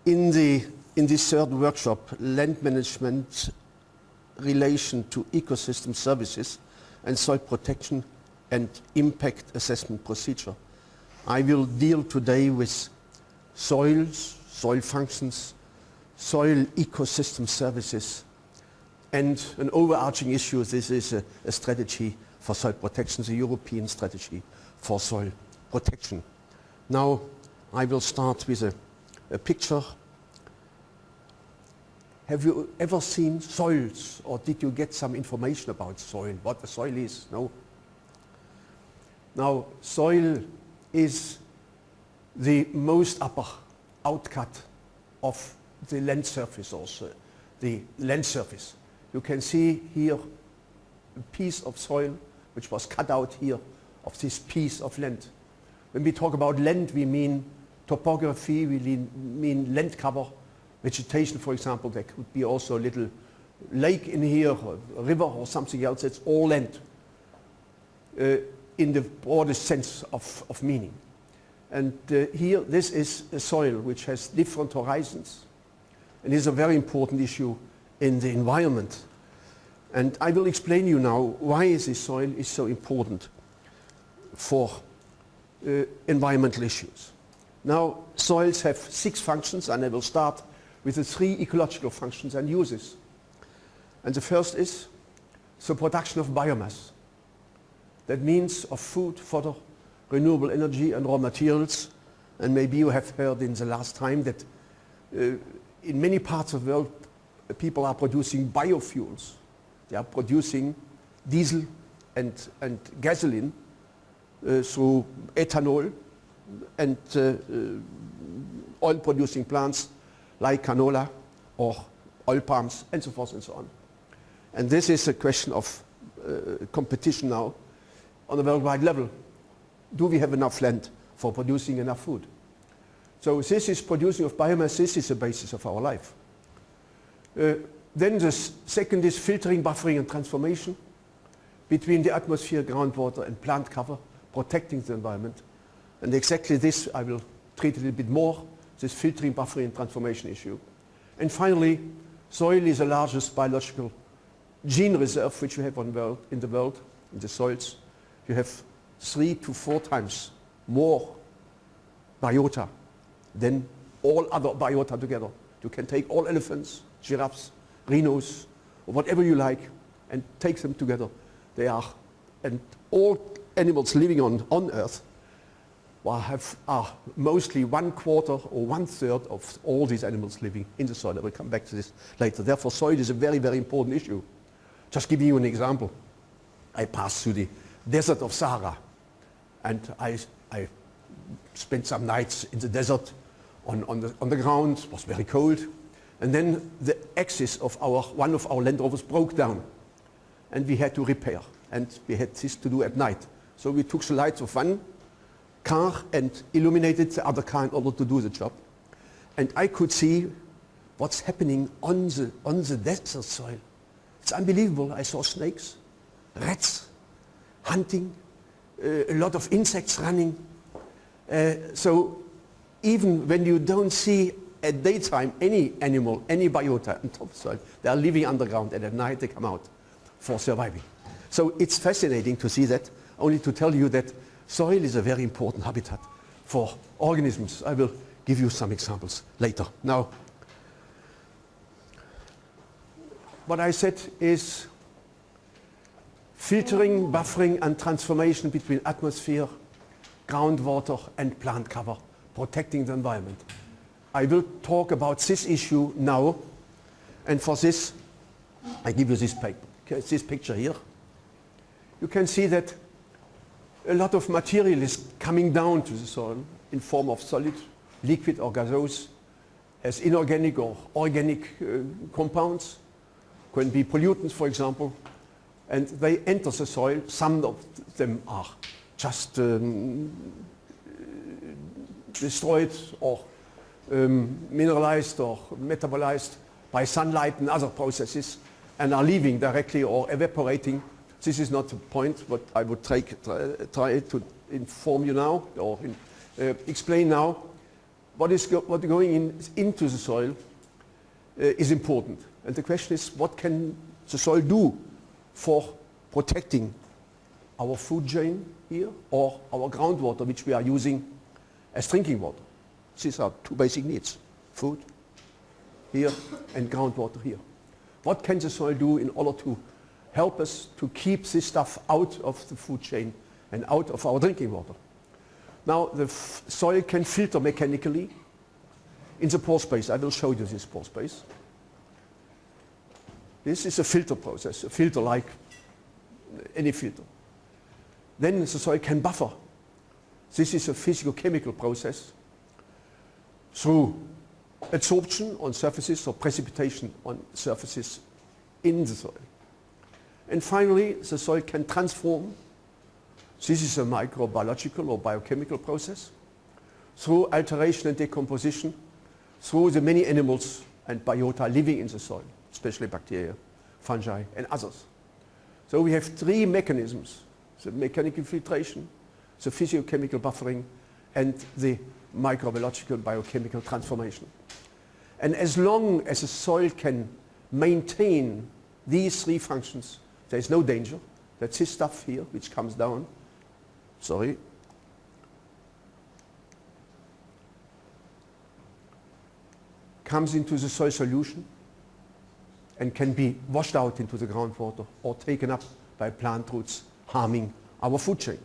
In this third workshop, land management relation to ecosystem services and soil protection and impact assessment procedure, I will deal today with soils, soil functions, soil ecosystem services, and an overarching issue. This is a strategy for soil protection, the European strategy for soil protection. Now I will start with a picture. Have you ever seen soils, or did you get some information about soil, what the soil is? No? Now, soil is the most upper outcut of the land surface, also the land surface. You can see here a piece of soil which was cut out here of this piece of land. When we talk about land, we mean topography, we mean land cover, vegetation, for example. There could be also a little lake in here, or a river or something else. It's all land in the broadest sense of meaning. And here, this is a soil which has different horizons and is a very important issue in the environment. And I will explain you now why this soil is so important for environmental issues. Now, soils have 6 functions, and I will start with the 3 ecological functions and uses. And the first is the production of biomass. That means of food, fodder, renewable energy and raw materials. And maybe you have heard in the last time that in many parts of the world people are producing biofuels. They are producing diesel and gasoline through ethanol and oil producing plants like canola or oil palms and so forth and so on. And this is a question of competition now on a worldwide level. Do we have enough land for producing enough food? So this is producing of biomass. This is the basis of our life. Then the second is filtering, buffering and transformation between the atmosphere, groundwater and plant cover, protecting the environment. And exactly this I will treat a little bit more, this filtering, buffering and transformation issue. And finally, soil is the largest biological gene reserve which we have in the world, in the soils. You have 3 to 4 times more biota than all other biota together. You can take all elephants, giraffes, rhinos, or whatever you like, and take them together. They are, and all animals living on Earth are mostly 1/4 or 1/3 of all these animals living in the soil. I will come back to this later. Therefore, soil is a very, very important issue. Just giving you an example. I passed through the desert of Sahara, and I spent some nights in the desert on the ground. It was very cold. And then the axis of one of our Land Rovers broke down, and we had to repair. And we had this to do at night. So we took the lights of one car and illuminated the other car in order to do the job. And I could see what's happening on the desert soil. It's unbelievable. I saw snakes, rats, hunting, a lot of insects running. So even when you don't see at daytime any animal, any biota on top of the soil, they are living underground, and at night they come out for surviving. So it's fascinating to see that, only to tell you that soil is a very important habitat for organisms. I will give you some examples later. Now, what I said is filtering, buffering and transformation between atmosphere, groundwater and plant cover, protecting the environment. I will talk about this issue now, and for this I give you this picture here. You can see that a lot of material is coming down to the soil in form of solid, liquid or gaseous, as inorganic or organic compounds. Can be pollutants, for example, and they enter the soil. Some of them are just destroyed or mineralized or metabolized by sunlight and other processes, and are leaving directly or evaporating. This is not the point, but I would try to inform you now, or explain now what going into the soil is important. And the question is, what can the soil do for protecting our food chain here or our groundwater, which we are using as drinking water? These are two basic needs, food here and groundwater here. What can the soil do in order to help us to keep this stuff out of the food chain and out of our drinking water? Now, the soil can filter mechanically in the pore space. I will show you this pore space. This is a filter process, a filter like any filter. Then the soil can buffer. This is a physico-chemical process through adsorption on surfaces or precipitation on surfaces in the soil. And finally, the soil can transform. This is a microbiological or biochemical process through alteration and decomposition through the many animals and biota living in the soil, especially bacteria, fungi, and others. So we have three mechanisms: the mechanical filtration, the physiochemical buffering, and the microbiological biochemical transformation. And as long as the soil can maintain these three functions, there is no danger that this stuff here, which comes down, comes into the soil solution and can be washed out into the groundwater or taken up by plant roots, harming our food chain.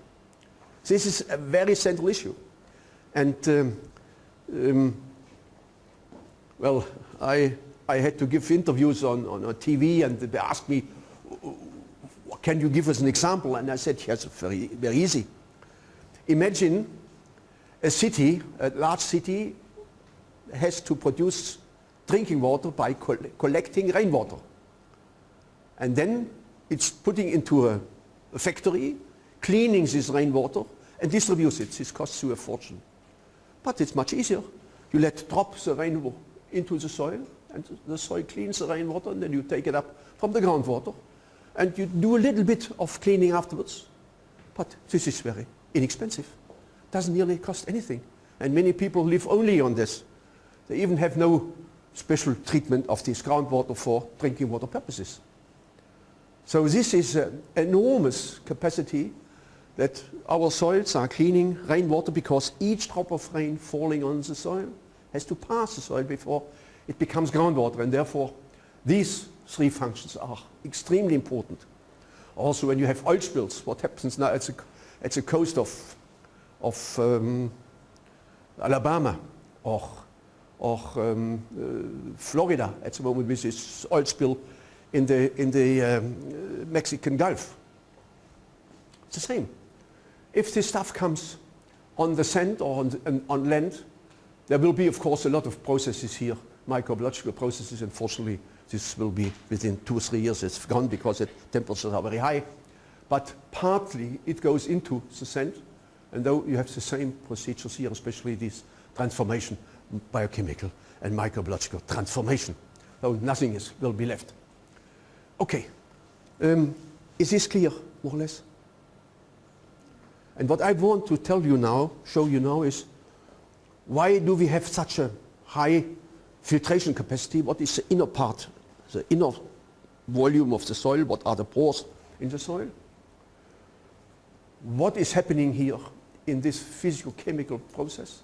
This is a very central issue. And well, I had to give interviews on TV, and they asked me, can you give us an example? And I said, yes, very, very easy. Imagine a city, a large city, has to produce drinking water by collecting rainwater. And then it's putting into a factory, cleaning this rainwater, and distributes it. This costs you a fortune. But it's much easier. You drop the rainwater into the soil, and the soil cleans the rainwater, and then you take it up from the groundwater, and you do a little bit of cleaning afterwards. But this is very inexpensive. Doesn't really cost anything. And many people live only on this. They even have no special treatment of this groundwater for drinking water purposes. So this is an enormous capacity that our soils are cleaning rainwater, because each drop of rain falling on the soil has to pass the soil before it becomes groundwater, and therefore these three functions are extremely important. Also, when you have oil spills, what happens now at the coast of Alabama or Florida at the moment, with this oil spill in the Mexican Gulf. It's the same. If this stuff comes on the sand or on land, there will be, of course, a lot of processes here, microbiological processes. Unfortunately, this will be within 2 or 3 years, it's gone because the temperatures are very high. But partly it goes into the sand, and though you have the same procedures here, especially this transformation, biochemical and microbiological transformation. So nothing will be left. Okay, is this clear, more or less? And what I want to tell you now, show you now, is why do we have such a high filtration capacity? What is the inner part, the inner volume of the soil? What are the pores in the soil? What is happening here in this physico-chemical process?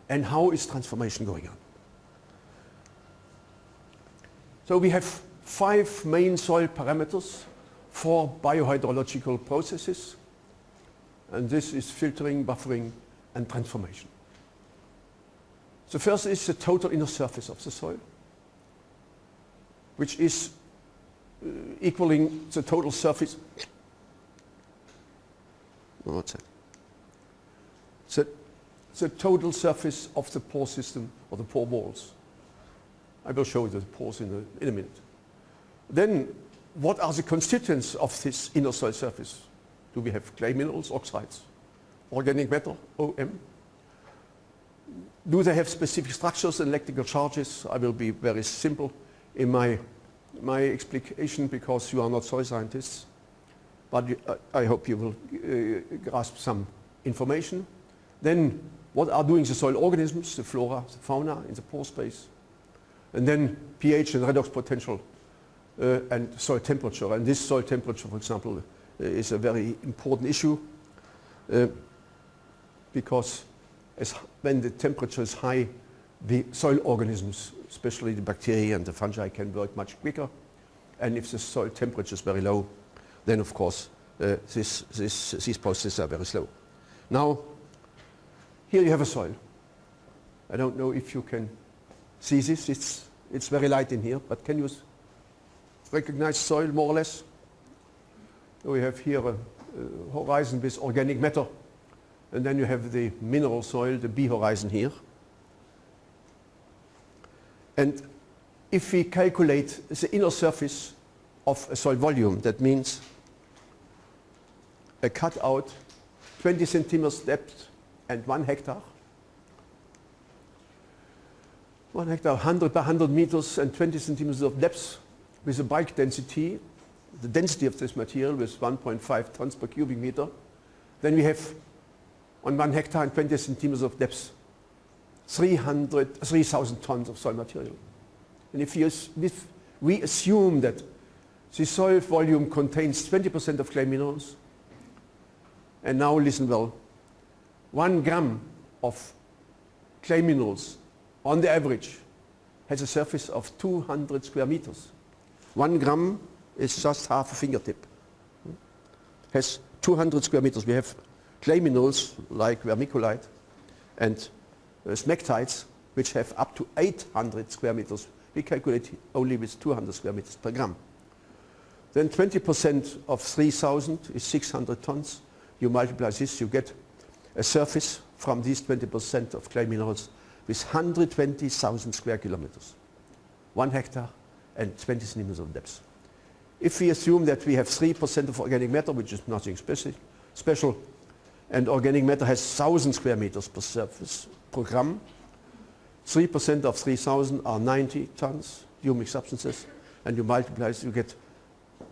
And how is transformation going on? So we have 5 main soil parameters for biohydrological processes. And this is filtering, buffering, and transformation. The first is the total inner surface of the soil, which is equaling the total surface. What's that? The total surface of the pore system, or the pore walls. I will show you the pores in a minute. Then, what are the constituents of this inner soil surface? Do we have clay minerals, oxides, organic matter, OM? Do they have specific structures and electrical charges? I will be very simple in my explication, because you are not soil scientists. But I hope you will grasp some information. Then what are doing the soil organisms, the flora, the fauna in the pore space, and then pH and redox potential and soil temperature. And this soil temperature, for example, is a very important issue because when the temperature is high, the soil organisms, especially the bacteria and the fungi, can work much quicker. And if the soil temperature is very low, then of course these processes are very slow. Now, here you have a soil. I don't know if you can see this. It's very light in here, but can you recognize soil more or less? We have here a horizon with organic matter, and then you have the mineral soil, the B horizon here. And if we calculate the inner surface of a soil volume, that means a cutout 20 centimeters depth and 1 hectare. 1 hectare, 100 by 100 meters and 20 centimeters of depth with a bulk density, the density of this material with 1.5 tons per cubic meter. Then we have on 1 hectare and 20 centimeters of depth 3,000 tons of soil material. And if we assume that the soil volume contains 20% of clay minerals, and now listen well, 1 gram of clay minerals on the average has a surface of 200 square meters. 1 gram is just half a fingertip. Has 200 square meters. We have clay minerals like vermiculite and smectites, which have up to 800 square meters. We calculate only with 200 square meters per gram. Then 20% of 3,000 is 600 tons. You multiply this, you get a surface from these 20% of clay minerals with 120,000 square kilometers. 1 hectare and 20 centimeters of depth. If we assume that we have 3% of organic matter, which is nothing special, and organic matter has 1,000 square meters per surface per gram, 3% of 3,000 are 90 tons humic substances, and you multiply this, you get,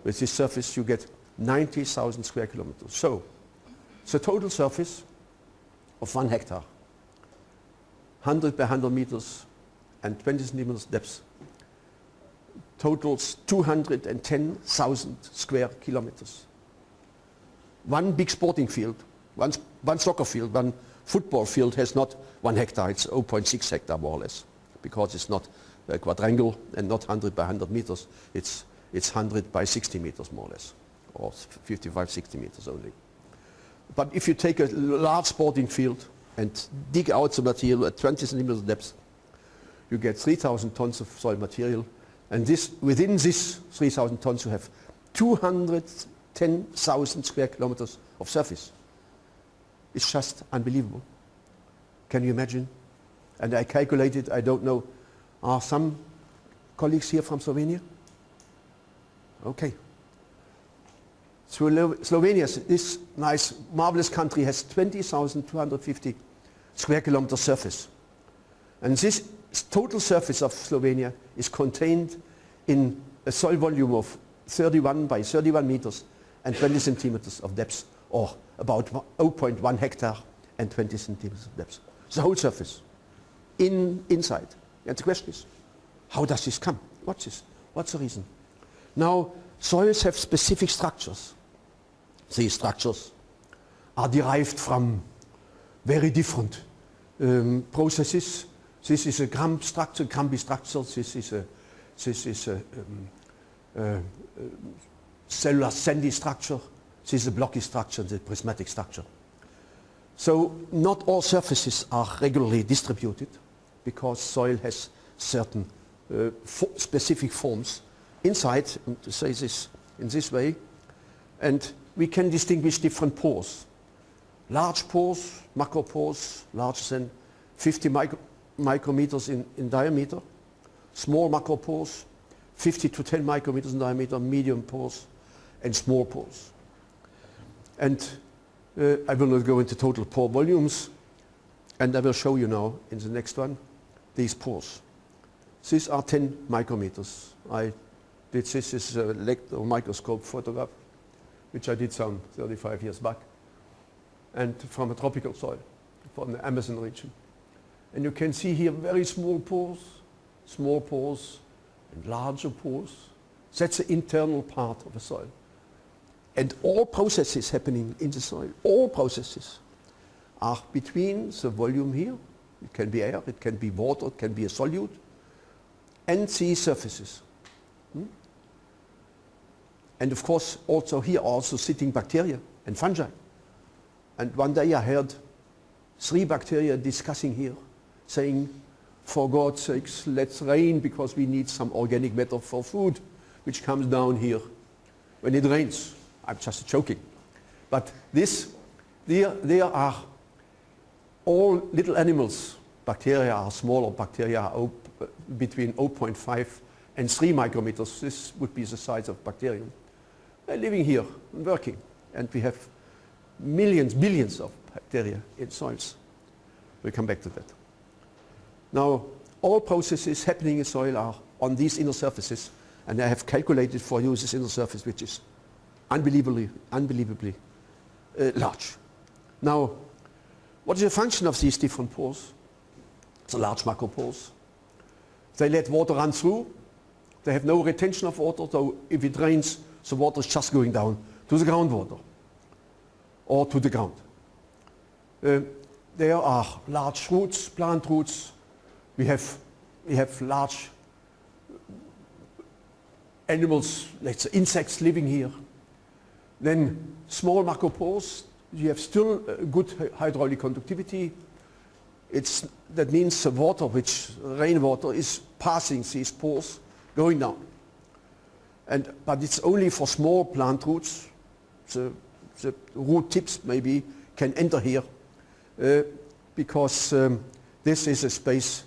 with this surface, you get 90,000 square kilometers. So, the total surface of 1 hectare, 100 by 100 meters and 20 centimeters depth, totals 210,000 square kilometers. One big sporting field, one soccer field, one football field has not 1 hectare, it's 0.6 hectare more or less, because it's not a quadrangle and not 100 by 100 meters, it's 100 by 60 meters more or less, or 55, 60 meters only. But if you take a large sporting field and dig out the material at 20 centimeters depth, you get 3,000 tons of soil material, and within this 3,000 tons you have 210,000 square kilometers of surface. It's just unbelievable. Can you imagine? And I calculated, I don't know, are some colleagues here from Slovenia? Okay. Slovenia, this nice, marvelous country, has 20,250 square kilometer surface. And this total surface of Slovenia is contained in a soil volume of 31 by 31 meters and 20 centimeters of depth, or about 0.1 hectare and 20 centimeters of depth. The whole surface, inside. And the question is, how does this come? What's this? What's the reason? Now, soils have specific structures. These structures are derived from very different processes. This is a gram structure, Gramby structure. This is a cellular sandy structure. This is a blocky structure, the prismatic structure. So not all surfaces are regularly distributed because soil has certain specific forms inside, and to say this in this way, and we can distinguish different pores. Large pores, macropores, larger than 50 micrometers in diameter. Small macropores, 50 to 10 micrometers in diameter, medium pores, and small pores. And I will not go into total pore volumes, and I will show you now in the next one these pores. These are 10 micrometers. This is an electron microscope photograph, which I did some 35 years back, and from a tropical soil. from the Amazon region. And you can see here very small pores, and larger pores. That's the internal part of the soil. And all processes happening in the soil, all processes are between the volume here, it can be air, it can be water, it can be a solute, and these surfaces. And of course, also here are also sitting bacteria and fungi. And one day I heard 3 bacteria discussing here, saying, for God's sakes, let's rain because we need some organic matter for food, which comes down here when it rains. I'm just joking. But there are all little animals. Bacteria are smaller. Bacteria are between 0.5 and 3 micrometers. This would be the size of bacterium. They're living here and working. And we have millions, billions of bacteria in soils. We'll come back to that. Now, all processes happening in soil are on these inner surfaces. And I have calculated for you this inner surface, which is unbelievably large. Now, what is the function of these different pores? The large macropores. They let water run through. They have no retention of water, so if it rains, the water is just going down to the groundwater or to the ground. There are large roots, plant roots. We have large animals, let's say insects living here. Then small macropores, you have still good hydraulic conductivity. That means the water, which rainwater, is passing these pores, going down. But it's only for small plant roots. The root tips maybe can enter here because this is a space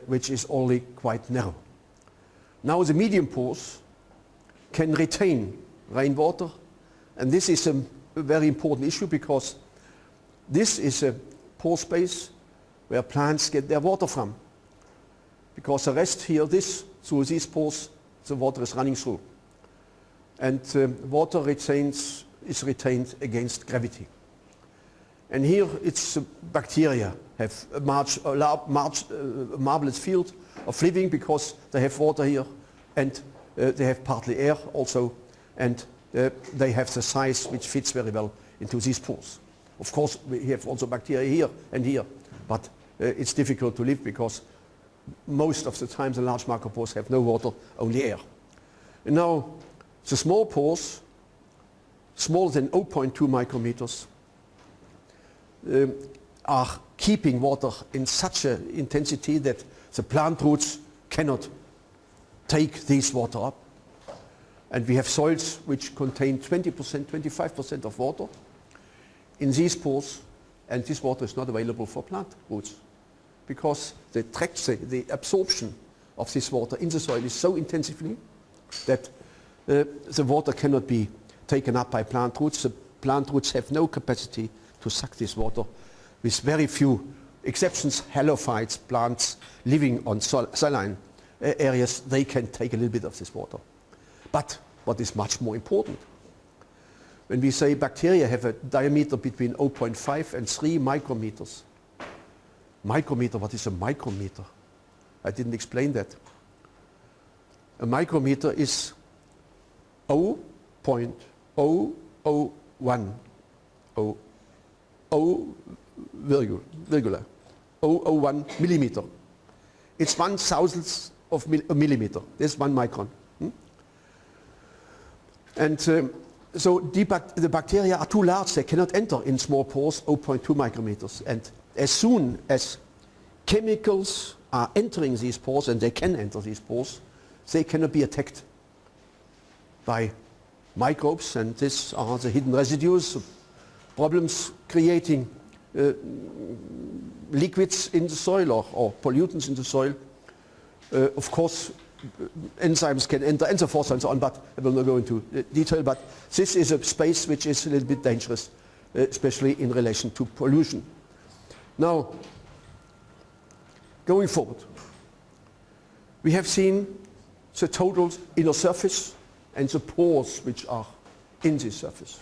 which is only quite narrow. Now the medium pores can retain rainwater, and this is a very important issue because this is a pore space where plants get their water from. Because the rest here, through these pores, the water is running through. And water is retained against gravity. And here it's bacteria have a marvelous field of living because they have water here and they have partly air also, and they have the size which fits very well into these pores. Of course, we have also bacteria here and here, but it's difficult to live because most of the time the large macropores have no water, only air. And now the small pores, smaller than 0.2 micrometers, are keeping water in such an intensity that the plant roots cannot take this water up. And we have soils which contain 20%, 25% of water in these pores, and this water is not available for plant roots because the absorption of this water in the soil is so intensively that the water cannot be taken up by plant roots. The plant roots have no capacity to suck this water, with very few exceptions. Halophytes, plants living on saline areas, they can take a little bit of this water. But what is much more important, when we say bacteria have a diameter between 0.5 and 3 micrometers. Micrometer, what is a micrometer? I didn't explain that. A micrometer is 0.001 0.001 millimeter. It's 1/1000th of a millimeter. This is 1 micron. And so the bacteria are too large. They cannot enter in small pores, 0.2 micrometers. And as soon as chemicals are entering these pores, and they can enter these pores, they cannot be attacked by microbes. And these are the hidden residues, problems creating liquids in the soil or pollutants in the soil. Of course, enzymes can enter and so forth and so on, but I will not go into detail. But this is a space which is a little bit dangerous, especially in relation to pollution. Now, going forward, we have seen the total inner surface and the pores which are in this surface.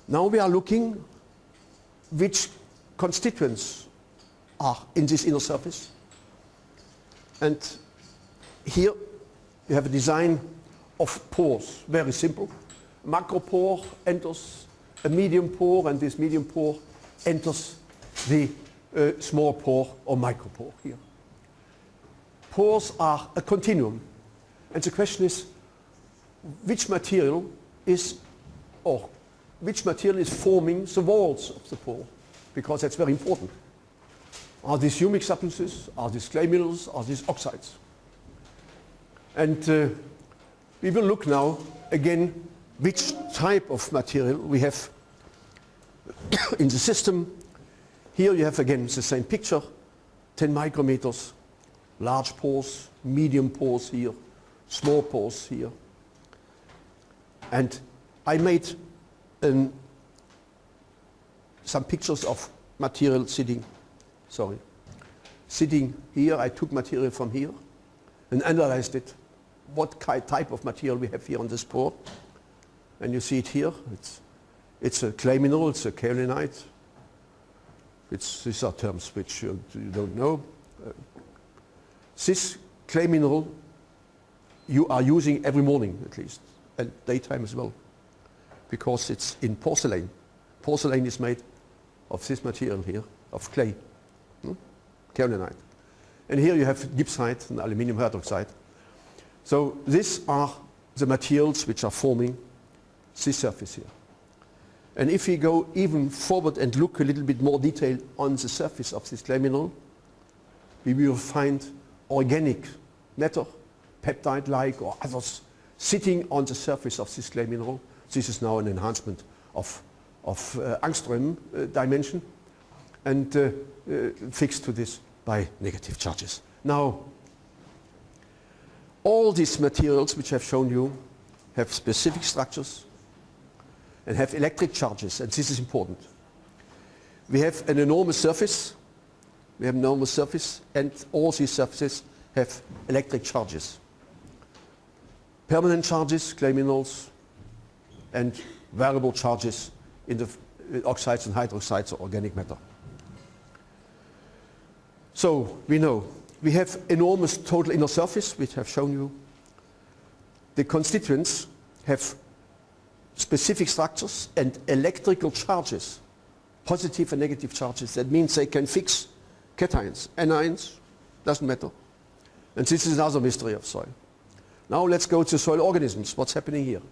Now we are looking which constituents are in this inner surface. And here you have a design of pores, very simple. Macropore enters a medium pore, and this medium pore enters the small pore or micropore here. Pores are a continuum, and the question is which material is forming the walls of the pore, because that's very important. Are these humic substances? Are these clay minerals? Are these oxides? And we will look now again which type of material we have in the system. Here you have again the same picture, 10 micrometers, large pores, medium pores here, small pores here. And I made some pictures of material sitting here. I took material from here and analyzed it, what type of material we have here on this pore. And you see it here. It's a clay mineral, it's a kaolinite. These are terms which you don't know. This clay mineral you are using every morning at least, and daytime as well, because it's in porcelain. Porcelain is made of this material here, of clay, kaolinite. And here you have gibbsite and aluminium hydroxide. So these are the materials which are forming this surface here. And if we go even forward and look a little bit more detailed on the surface of this clay mineral, we will find organic matter, peptide-like or others, sitting on the surface of this clay mineral. This is now an enhancement of angstrom dimension, and fixed to this by negative charges. Now, all these materials which I've shown you have specific structures and have electric charges, and this is important. We have an enormous surface, and all these surfaces have electric charges. Permanent charges, clay minerals, and variable charges in the oxides and hydroxides or organic matter. So we know we have enormous total inner surface, which I've shown you. The constituents have specific structures and electrical charges, positive and negative charges. That means they can fix cations, anions, doesn't matter. And this is another mystery of soil. Now let's go to soil organisms. What's happening here?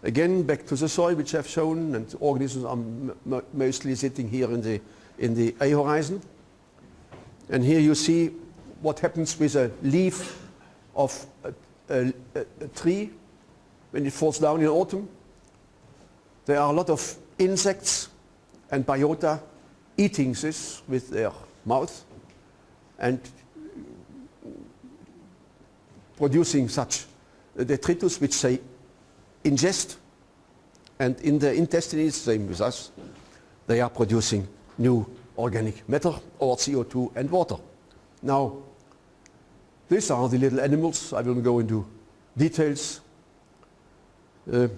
Again, back to the soil, which I've shown, and organisms are mostly sitting here in the A horizon. And here you see what happens with a leaf of a tree when it falls down in autumn. There are a lot of insects and biota eating this with their mouth and producing such detritus which they ingest, and in the intestines, same with us, they are producing new organic matter or CO2 and water. Now, these are the little animals. I will go into details. You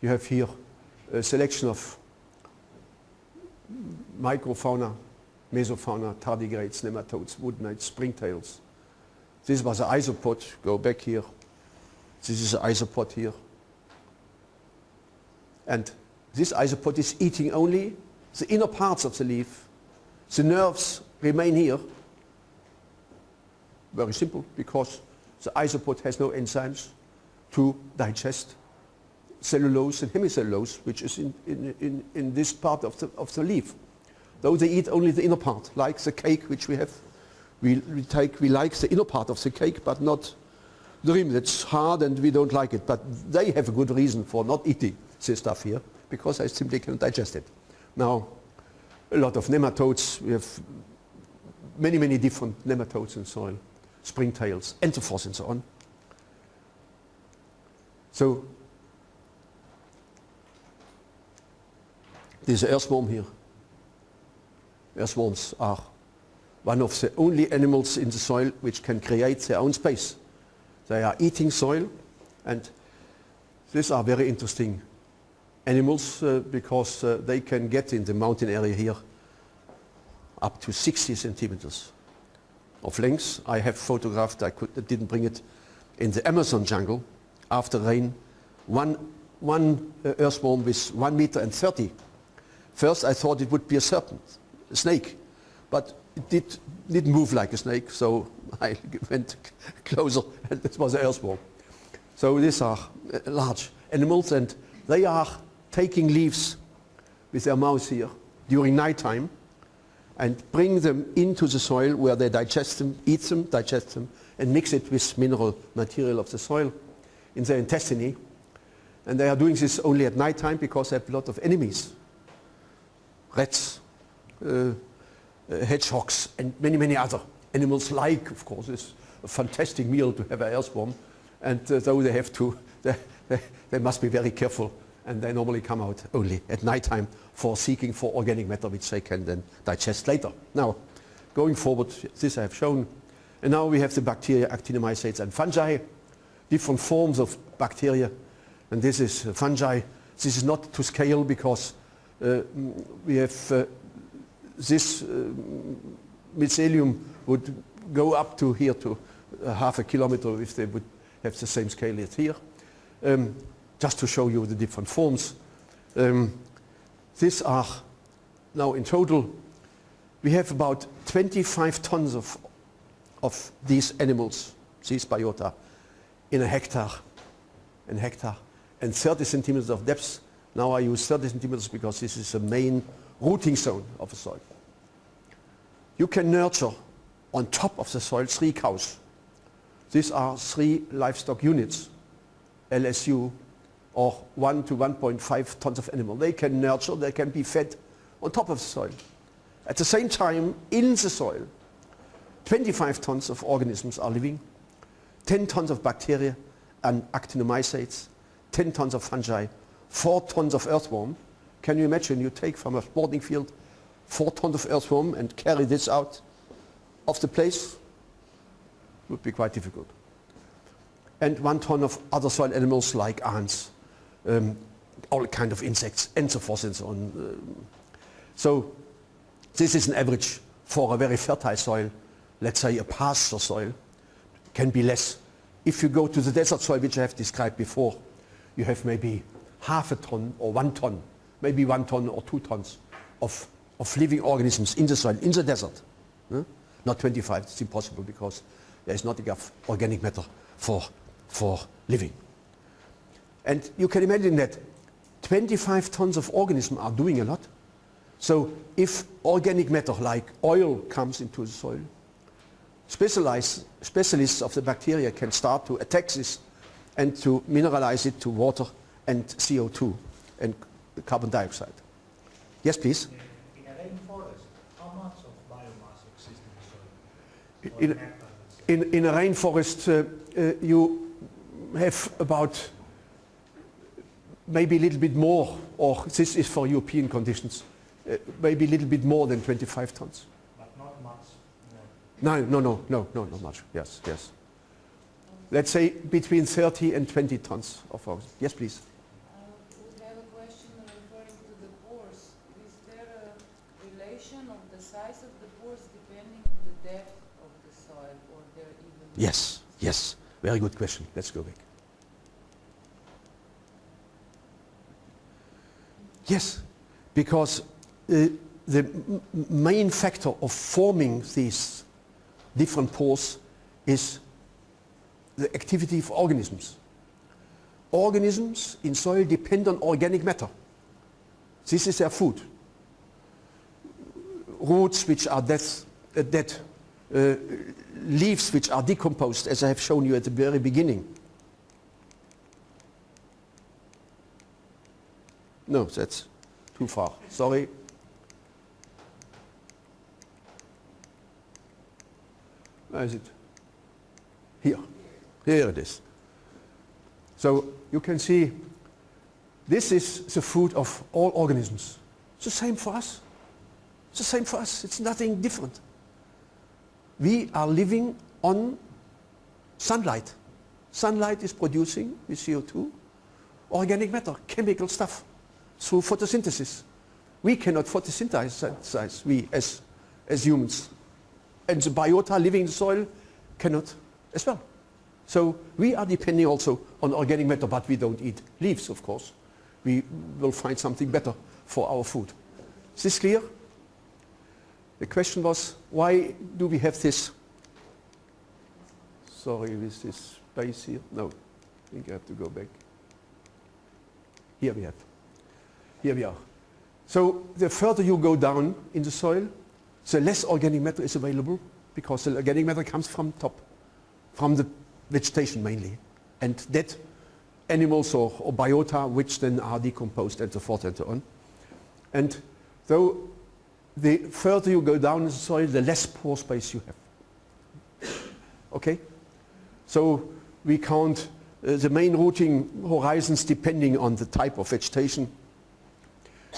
have here a selection of microfauna, mesofauna, tardigrades, nematodes, woodnites, springtails. This was an isopod. Go back here. This is an isopod here. And this isopod is eating only the inner parts of the leaf. The nerves remain here. Very simple, because the isopod has no enzymes to digest cellulose and hemicellulose, which is in this part of the leaf. Though they eat only the inner part, like the cake which we have. We like the inner part of the cake, but not the rim. That's hard and we don't like it. But they have a good reason for not eating this stuff here, because I simply cannot digest it. Now, a lot of nematodes. We have many, many different nematodes in soil. Springtails, entophors and so on. So, there's an earthworm here. Earthworms are one of the only animals in the soil which can create their own space. They are eating soil, and these are very interesting animals because they can get in the mountain area here up to 60 centimeters of length. I have photographed, I didn't bring it, in the Amazon jungle after rain, one earthworm with 1 meter and 30. First I thought it would be a serpent, a snake, but it didn't move like a snake, so I went closer and this was an earthworm. So these are large animals, and they are taking leaves with their mouth here during night time and bring them into the soil where they digest them, eat them, digest them, and mix it with mineral material of the soil in their intestine. And they are doing this only at night time because they have a lot of enemies. Rats, hedgehogs, and many, many other animals like, of course, it's a fantastic meal to have an earthworm. And so they have to, they must be very careful, and they normally come out only at night time for seeking for organic matter which they can then digest later. Now, going forward, this I have shown. And now we have the bacteria, actinomycetes and fungi, different forms of bacteria. And this is fungi. This is not to scale because we have this mycelium would go up to here to half a kilometer if they would have the same scale as here. Just to show you the different forms. These are now in total, we have about 25 tons of these animals, these biota, in a hectare, and 30 centimeters of depth. Now I use 30 centimeters because this is the main rooting zone of the soil. You can nurture on top of the soil 3 cows. These are 3 livestock units, LSU, or 1 to 1.5 tons of animal. They can nurture, they can be fed on top of the soil. At the same time, in the soil, 25 tons of organisms are living, 10 tons of bacteria and actinomycetes, 10 tons of fungi, 4 tons of earthworm. Can you imagine you take from a sporting field 4 tons of earthworm and carry this out of the place? Would be quite difficult. And 1 ton of other soil animals like ants, all kind of insects, and so forth and so on. So this is an average for a very fertile soil. Let's say a pasture soil can be less. If you go to the desert soil, which I have described before, you have maybe half a ton or 1 ton, maybe 1 ton or 2 tons of living organisms in the soil, in the desert. Not 25, it's impossible because there is not enough organic matter for living. And you can imagine that 25 tons of organisms are doing a lot. So if organic matter like oil comes into the soil, specialists of the bacteria can start to attack this and to mineralize it to water and CO2 and carbon dioxide. Yes, please. In a rainforest, how much of biomass exists in the soil? In a rainforest, you have about maybe a little bit more, or this is for European conditions, maybe a little bit more than 25 tons. But not much more. No, not much. Yes. Let's say between 30 and 20 tons of ours. Yes, please. We have a question referring to the pores. Is there a relation of the size of the pores depending on the depth of the soil, or there even? Yes. Very good question. Let's go back. Yes, because the main factor of forming these different pores is the activity of organisms. Organisms in soil depend on organic matter. This is their food. Roots which are dead, leaves which are decomposed, as I have shown you at the very beginning. No, that's too far. Sorry. Where is it? Here. Here it is. So you can see this is the food of all organisms. It's the same for us. It's the same for us. It's nothing different. We are living on sunlight. Sunlight is producing with CO2 organic matter, chemical stuff. through photosynthesis. We cannot photosynthesize, we as humans. And the biota living in the soil cannot as well. So we are depending also on organic matter, but we don't eat leaves, of course. We will find something better for our food. Is this clear? The question was, why do we have this? Sorry, with this space here. No, I think I have to go back. Here we have. Here we are. So the further you go down in the soil, the less organic matter is available, because the organic matter comes from top, from the vegetation mainly, and dead animals or biota which then are decomposed and so forth and so on. And so the further you go down in the soil, the less pore space you have. Okay? So we count the main routing horizons depending on the type of vegetation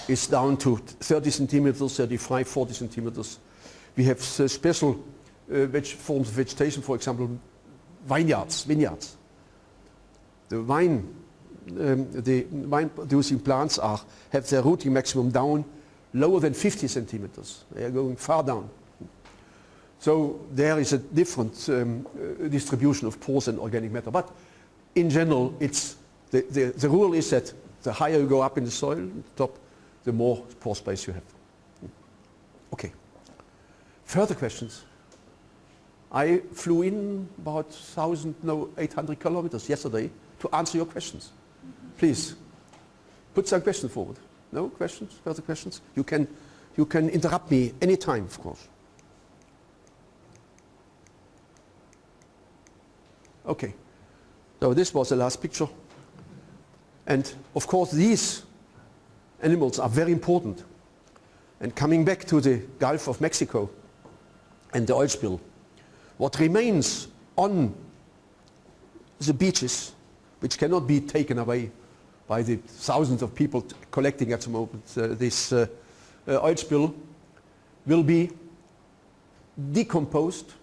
is down to 30 centimeters, 35, 40 centimeters. We have special forms of vegetation, for example, vineyards. The wine-producing plants have their rooting maximum down lower than 50 centimeters. They are going far down. So there is a different distribution of pores and organic matter. But in general, it's the rule is that the higher you go up in the soil, top, the more pore space you have. Okay. Further questions? I flew in about 800 kilometers yesterday to answer your questions. Please, put some questions forward. No questions? Further questions? You can interrupt me anytime, of course. Okay. So this was the last picture. And of course these animals are very important. And coming back to the Gulf of Mexico and the oil spill, what remains on the beaches, which cannot be taken away by the thousands of people collecting at the moment this oil spill, will be decomposed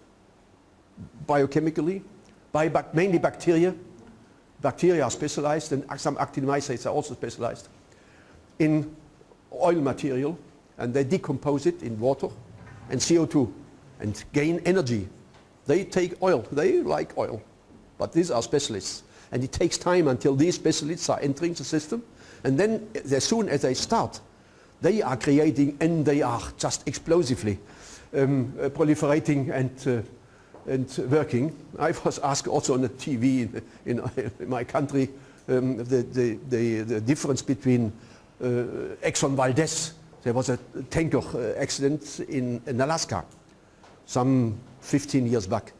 biochemically by mainly bacteria. Bacteria are specialized, and some actinomycetes are also specialized in oil material, and they decompose it in water and CO2 and gain energy. They take oil, they like oil, but these are specialists. And it takes time until these specialists are entering the system, and then as soon as they start, they are creating, and they are just explosively proliferating and working. I was asked also on the TV in my country the difference between Exxon Valdez. There was a tanker accident in Alaska some 15 years back.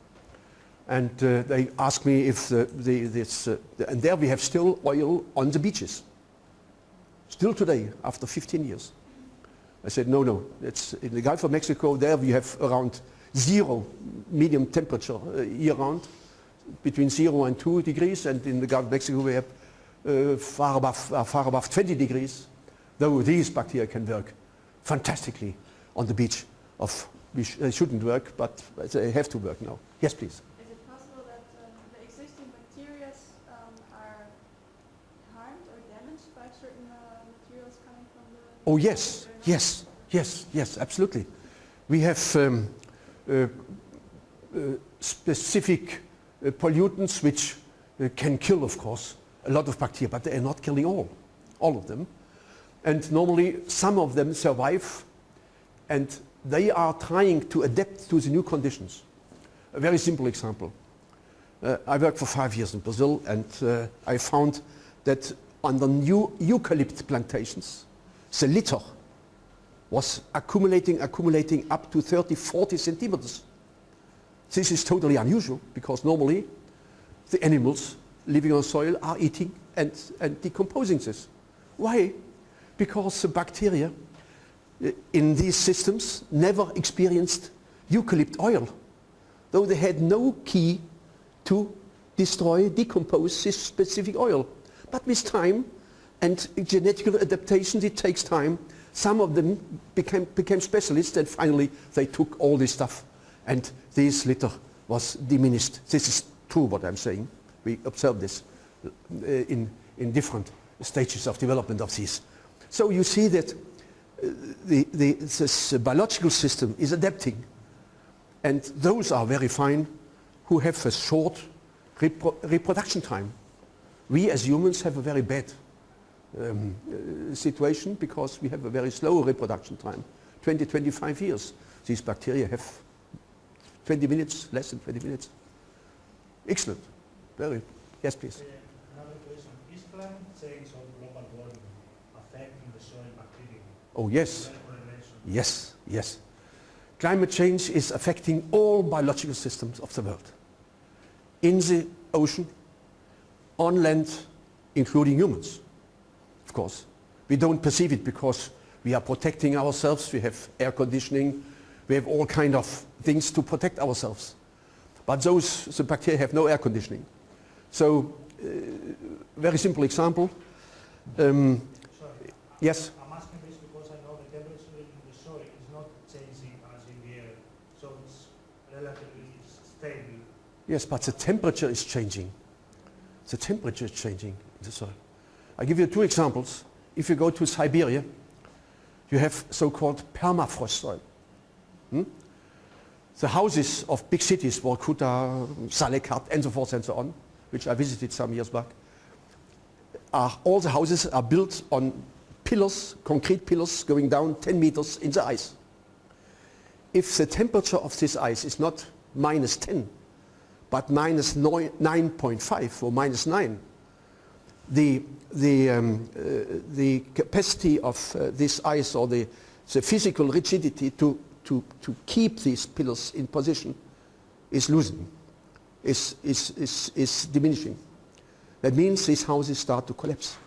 And they asked me if and there we have still oil on the beaches. Still today, after 15 years. I said, no, it's in the Gulf of Mexico, there we have around 0 medium temperature year round, between 0 and 2 degrees, and in the Gulf of Mexico we have far above 20 degrees, though these bacteria can work fantastically on the beach. They shouldn't work, but they have to work now. Yes, please. Is it possible that the existing bacteria are harmed or damaged by certain materials coming from the... Oh yes, absolutely. We have specific pollutants which can kill, of course, a lot of bacteria, but they are not killing all of them. And normally some of them survive, and they are trying to adapt to the new conditions. A very simple example. I worked for 5 years in Brazil, and I found that on the new eucalypt plantations, the litter was accumulating up to 30, 40 centimeters. This is totally unusual, because normally the animals living on soil are eating and decomposing this. Why? Because the bacteria in these systems never experienced eucalypt oil, though they had no key to decompose this specific oil. But with time and genetical adaptation, it takes time. Some of them became specialists, and finally they took all this stuff, and this litter was diminished. This is true what I'm saying. We observe this in different stages of development of these. So you see that this biological system is adapting, and those are very fine who have a short reproduction time. We as humans have a very bad situation because we have a very slow reproduction time, 20, 25 years. These bacteria have 20 minutes, less than 20 minutes. Excellent. Very. Yes, please. Another question. Is climate change or global warming affecting the soil bacteria? Oh, yes. Correlation? Yes, yes. Climate change is affecting all biological systems of the world. In the ocean, on land, including humans, of course. We don't perceive it because we are protecting ourselves, we have air conditioning, we have all kind of things to protect ourselves. But the bacteria have no air conditioning. So, very simple example. Sorry. Yes? I'm asking this because I know the temperature in the soil is not changing as in the air, so it's relatively stable. Yes, but the temperature is changing. The temperature is changing in the soil. I give you two examples. If you go to Siberia, you have so-called permafrost soil. The houses of big cities, Vorkuta, Salekat, and so forth and so on, which I visited some years back, all the houses are built on pillars, concrete pillars going down 10 meters in the ice. If the temperature of this ice is not minus 10, but minus 9.5 or minus 9, the capacity of this ice or the physical rigidity to keep these pillars in position is losing, is diminishing. That means these houses start to collapse.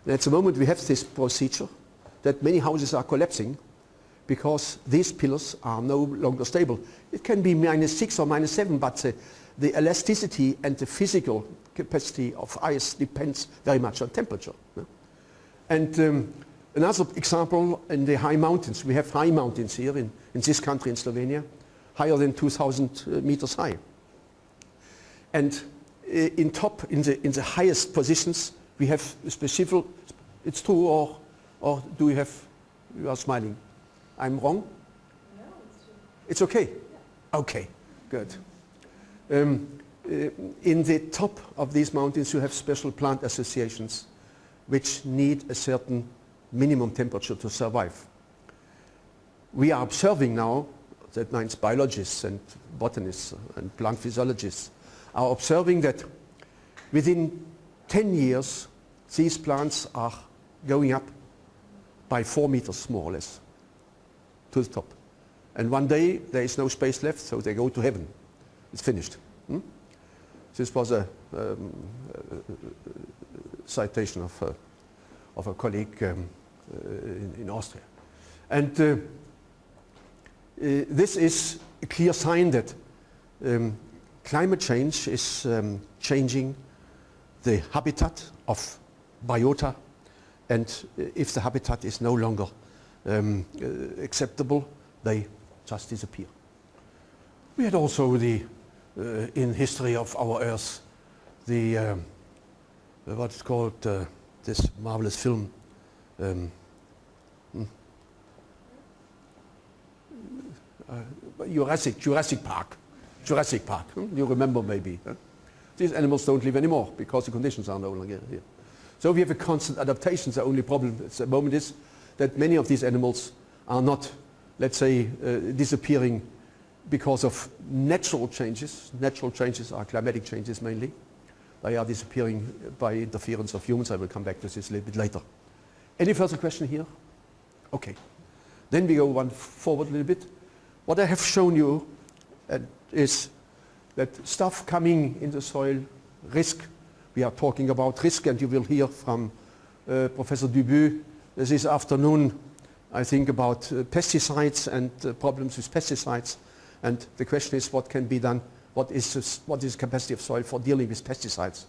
And at the moment we have this procedure that many houses are collapsing because these pillars are no longer stable. It can be minus 6 or minus 7, but the elasticity and the physical capacity of ice depends very much on temperature. No? And another example in the high mountains. We have high mountains here in this country, in Slovenia, higher than 2,000 meters high. And in the highest positions, we have specific, it's true, or do you have, you are smiling? I'm wrong? No, it's true. It's okay? Yeah. Okay, good. In the top of these mountains, you have special plant associations which need a certain minimum temperature to survive. We are observing now, that means biologists and botanists and plant physiologists, are observing that within 10 years, these plants are going up by 4 meters, more or less, to the top. And one day, there is no space left, so they go to heaven. It's finished. This was a citation of a colleague in Austria. And this is a clear sign that climate change is changing the habitat of biota, and if the habitat is no longer acceptable, they just disappear. We had also in history of our Earth, what's called this marvelous film, Jurassic Park. You remember maybe. Huh? These animals don't live anymore because the conditions are no longer here. So we have a constant adaptation. The only problem at the moment is that many of these animals are not, let's say, disappearing because of natural changes. Natural changes are climatic changes mainly. They are disappearing by interference of humans. I will come back to this a little bit later. Any further question here? Okay. Then we go one forward a little bit. What I have shown you is that stuff coming in the soil, risk. We are talking about risk, and you will hear from Professor Dubu this afternoon, I think, about pesticides and problems with pesticides. And the question is, what can be done? What is the capacity of soil for dealing with pesticides?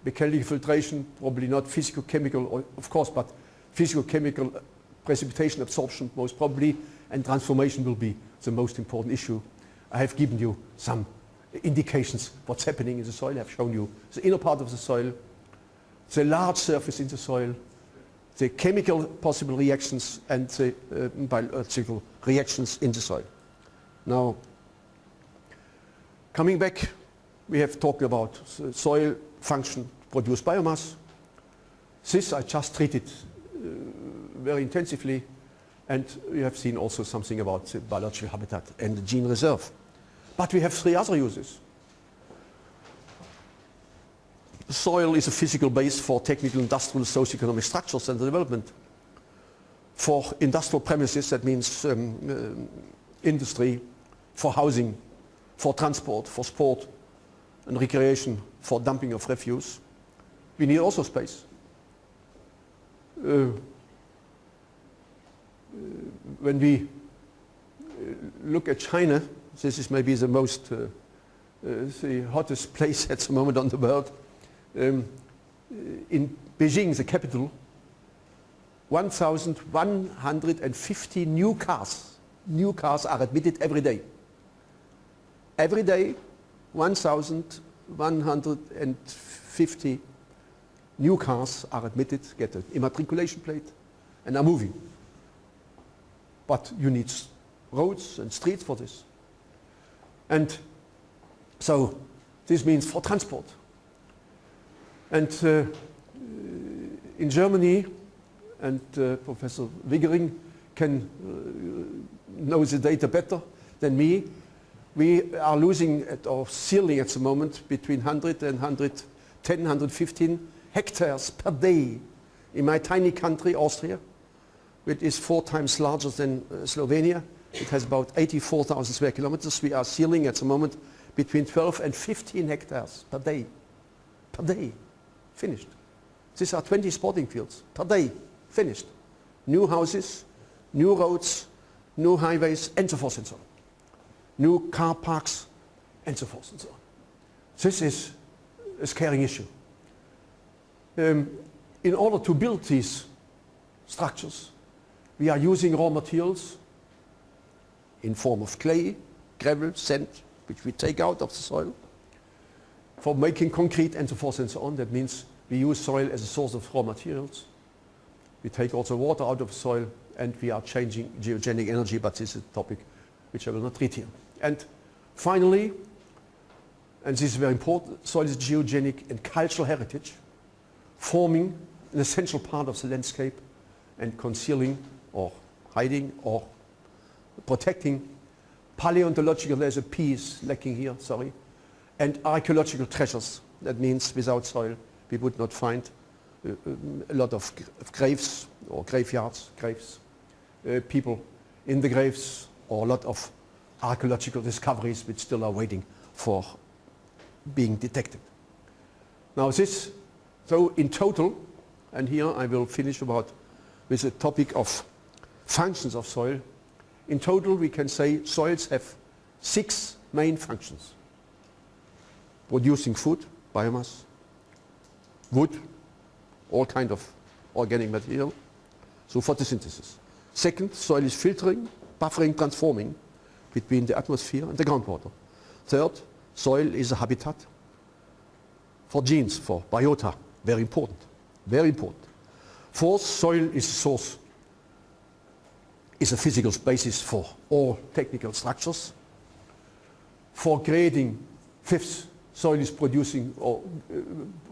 Mechanical filtration, probably not. Physical-chemical, of course, but physical-chemical precipitation absorption, most probably, and transformation will be the most important issue. I have given you some indications what's happening in the soil. I have shown you the inner part of the soil, the large surface in the soil, the chemical possible reactions and the biological reactions in the soil. Now, coming back, we have talked about soil function, produce biomass. This I just treated very intensively, and we have seen also something about the biological habitat and the gene reserve. But we have three other uses. Soil is a physical base for technical, industrial, socio-economic structures and development. For industrial premises, that means industry, for housing, for transport, for sport and recreation, for dumping of refuse. We need also space. When we look at China, this is maybe the most, the hottest place at the moment on the world. In Beijing, the capital, 1,150 new cars are admitted every day. Every day, 1,150 new cars are admitted, get an immatriculation plate, and are moving. But you need roads and streets for this. And so this means for transport. And in Germany, and Professor Wiggering can know the data better than me, we are losing or sealing at the moment between 100 and 110, 115 hectares per day in my tiny country, Austria, which is 4 times larger than Slovenia. It has about 84,000 square kilometers. We are sealing at the moment between 12 and 15 hectares per day. Per day. Finished. These are 20 sporting fields per day. Finished. New houses, new roads, new highways, and so forth and so on. New car parks, and so forth and so on. This is a scaring issue. In order to build these structures, we are using raw materials in form of clay, gravel, sand, which we take out of the soil, for making concrete and so forth and so on. That means we use soil as a source of raw materials. We take also water out of the soil, and we are changing geogenic energy, but this is a topic which I will not treat here. And finally, and this is very important, soil is geogenic and cultural heritage, forming an essential part of the landscape and concealing or hiding or protecting palaeontological, there's a P is lacking here, sorry, and archaeological treasures. That means without soil we would not find a lot of graves or graveyards, graves, people in the graves, or a lot of archaeological discoveries which still are waiting for being detected. Now this, so in total, and here I will finish with the topic of functions of soil. In total we can say soils have 6 main functions. Producing food, biomass, wood, all kind of organic material, so photosynthesis. Second, soil is filtering, buffering, transforming between the atmosphere and the groundwater. Third, soil is a habitat for genes, for biota, very important, very important. Fourth, soil is a source, is a physical basis for all technical structures. For creating, fifth, soil is producing or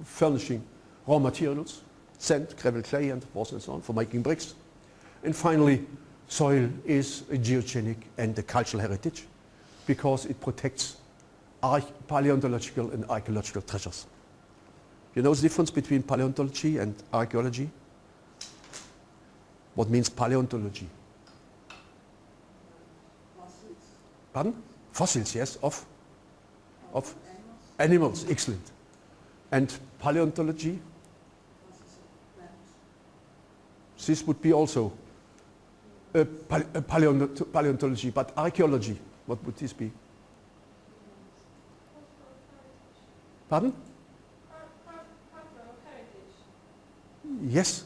furnishing raw materials, sand, gravel, clay, and so on, for making bricks. And finally, soil is a geogenic and a cultural heritage because it protects paleontological and archaeological treasures. You know the difference between paleontology and archaeology? What means paleontology? Fossils. Pardon? Fossils, yes, of animals, excellent. And paleontology? This would be also paleontology, but archaeology, what would this be? Pardon? Yes.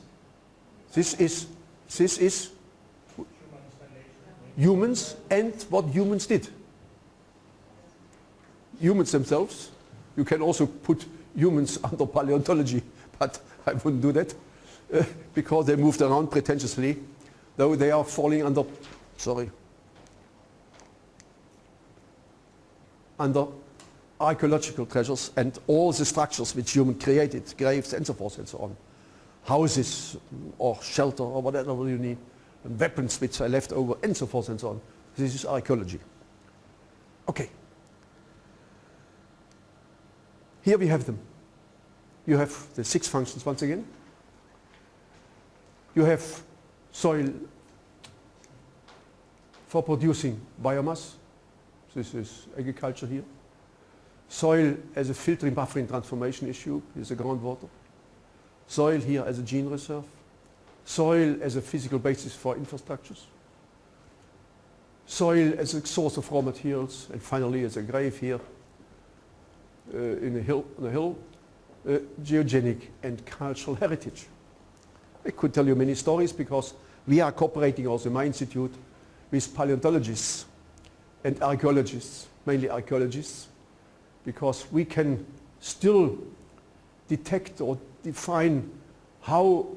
This is humans and what humans did. Humans themselves. You can also put humans under paleontology, but I wouldn't do that. because they moved around pretentiously, though they are falling under, under archaeological treasures and all the structures which human created, graves and so forth and so on. Houses or shelter or whatever you need, and weapons which are left over and so forth and so on. This is archaeology. Okay. Here we have them. You have the 6 functions once again. You have soil for producing biomass. This is agriculture here. Soil as a filtering, buffering, transformation issue is the groundwater. Soil here as a gene reserve. Soil as a physical basis for infrastructures. Soil as a source of raw materials. And finally as a grave here in a hill. Geogenic and cultural heritage. I could tell you many stories because we are cooperating also in my institute with paleontologists and archaeologists, mainly archaeologists, because we can still detect or define how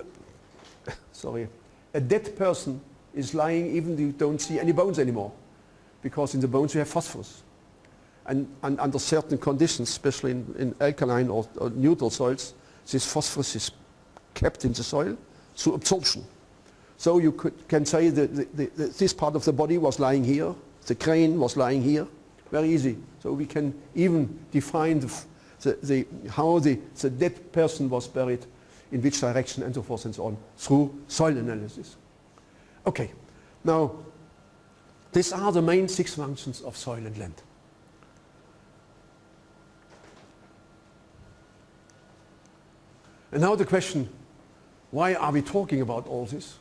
a dead person is lying even if you don't see any bones anymore, because in the bones you have phosphorus. And under certain conditions, especially in alkaline or neutral soils, this phosphorus is kept in the soil through absorption. So you can say that this part of the body was lying here, the crane was lying here, very easy. So we can even define how the dead person was buried, in which direction and so forth and so on, through soil analysis. Okay, now these are the main 6 functions of soil and land. And now the question, why are we talking about all this?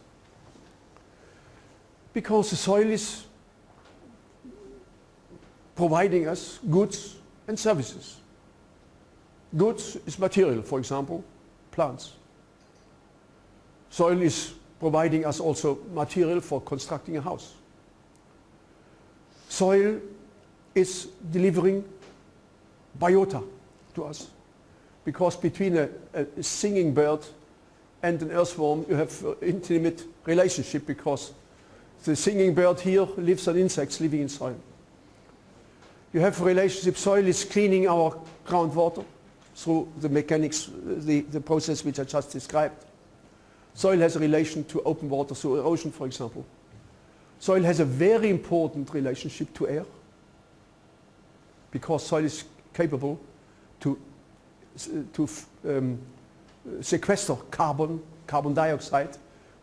Because the soil is providing us goods and services. Goods is material, for example, plants. Soil is providing us also material for constructing a house. Soil is delivering biota to us, because between a singing bird and an earthworm you have an intimate relationship, because the singing bird here lives on insects living in soil. You have a relationship. Soil is cleaning our groundwater through the mechanics, the process which I just described. Soil has a relation to open water through erosion, for example. Soil has a very important relationship to air, because soil is capable to sequester carbon dioxide,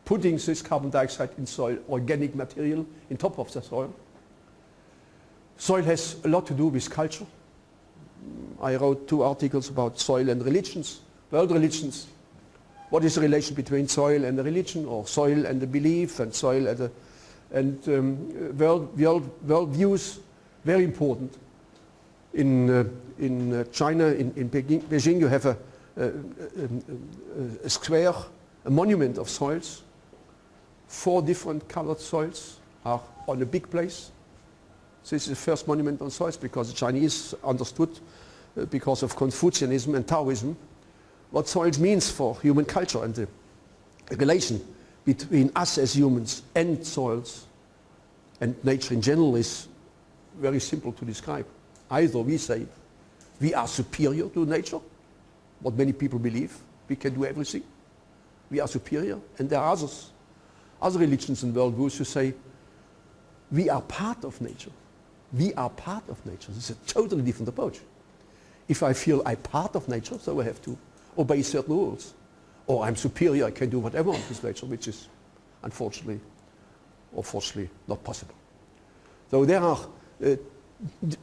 putting this carbon dioxide in soil, organic material, in top of the soil. Soil has a lot to do with culture. I wrote 2 articles about soil and religions, world religions. What is the relation between soil and the religion, or soil and the belief, and soil and world views? Very important. In China, in Beijing, you have a square, a monument of soils. 4 different colored soils are on a big place. This is the first monument on soils, because the Chinese understood, because of Confucianism and Taoism, what soils means for human culture, and the relation between us as humans and soils and nature in general is very simple to describe. Either we say we are superior to nature, what many people believe, we can do everything, we are superior, and there are other religions and worldviews who say we are part of nature. We are part of nature. This is a totally different approach. If I feel I'm part of nature, so I have to obey certain rules. Or I'm superior, I can do whatever with nature, which is unfortunately or fortunately not possible. So there are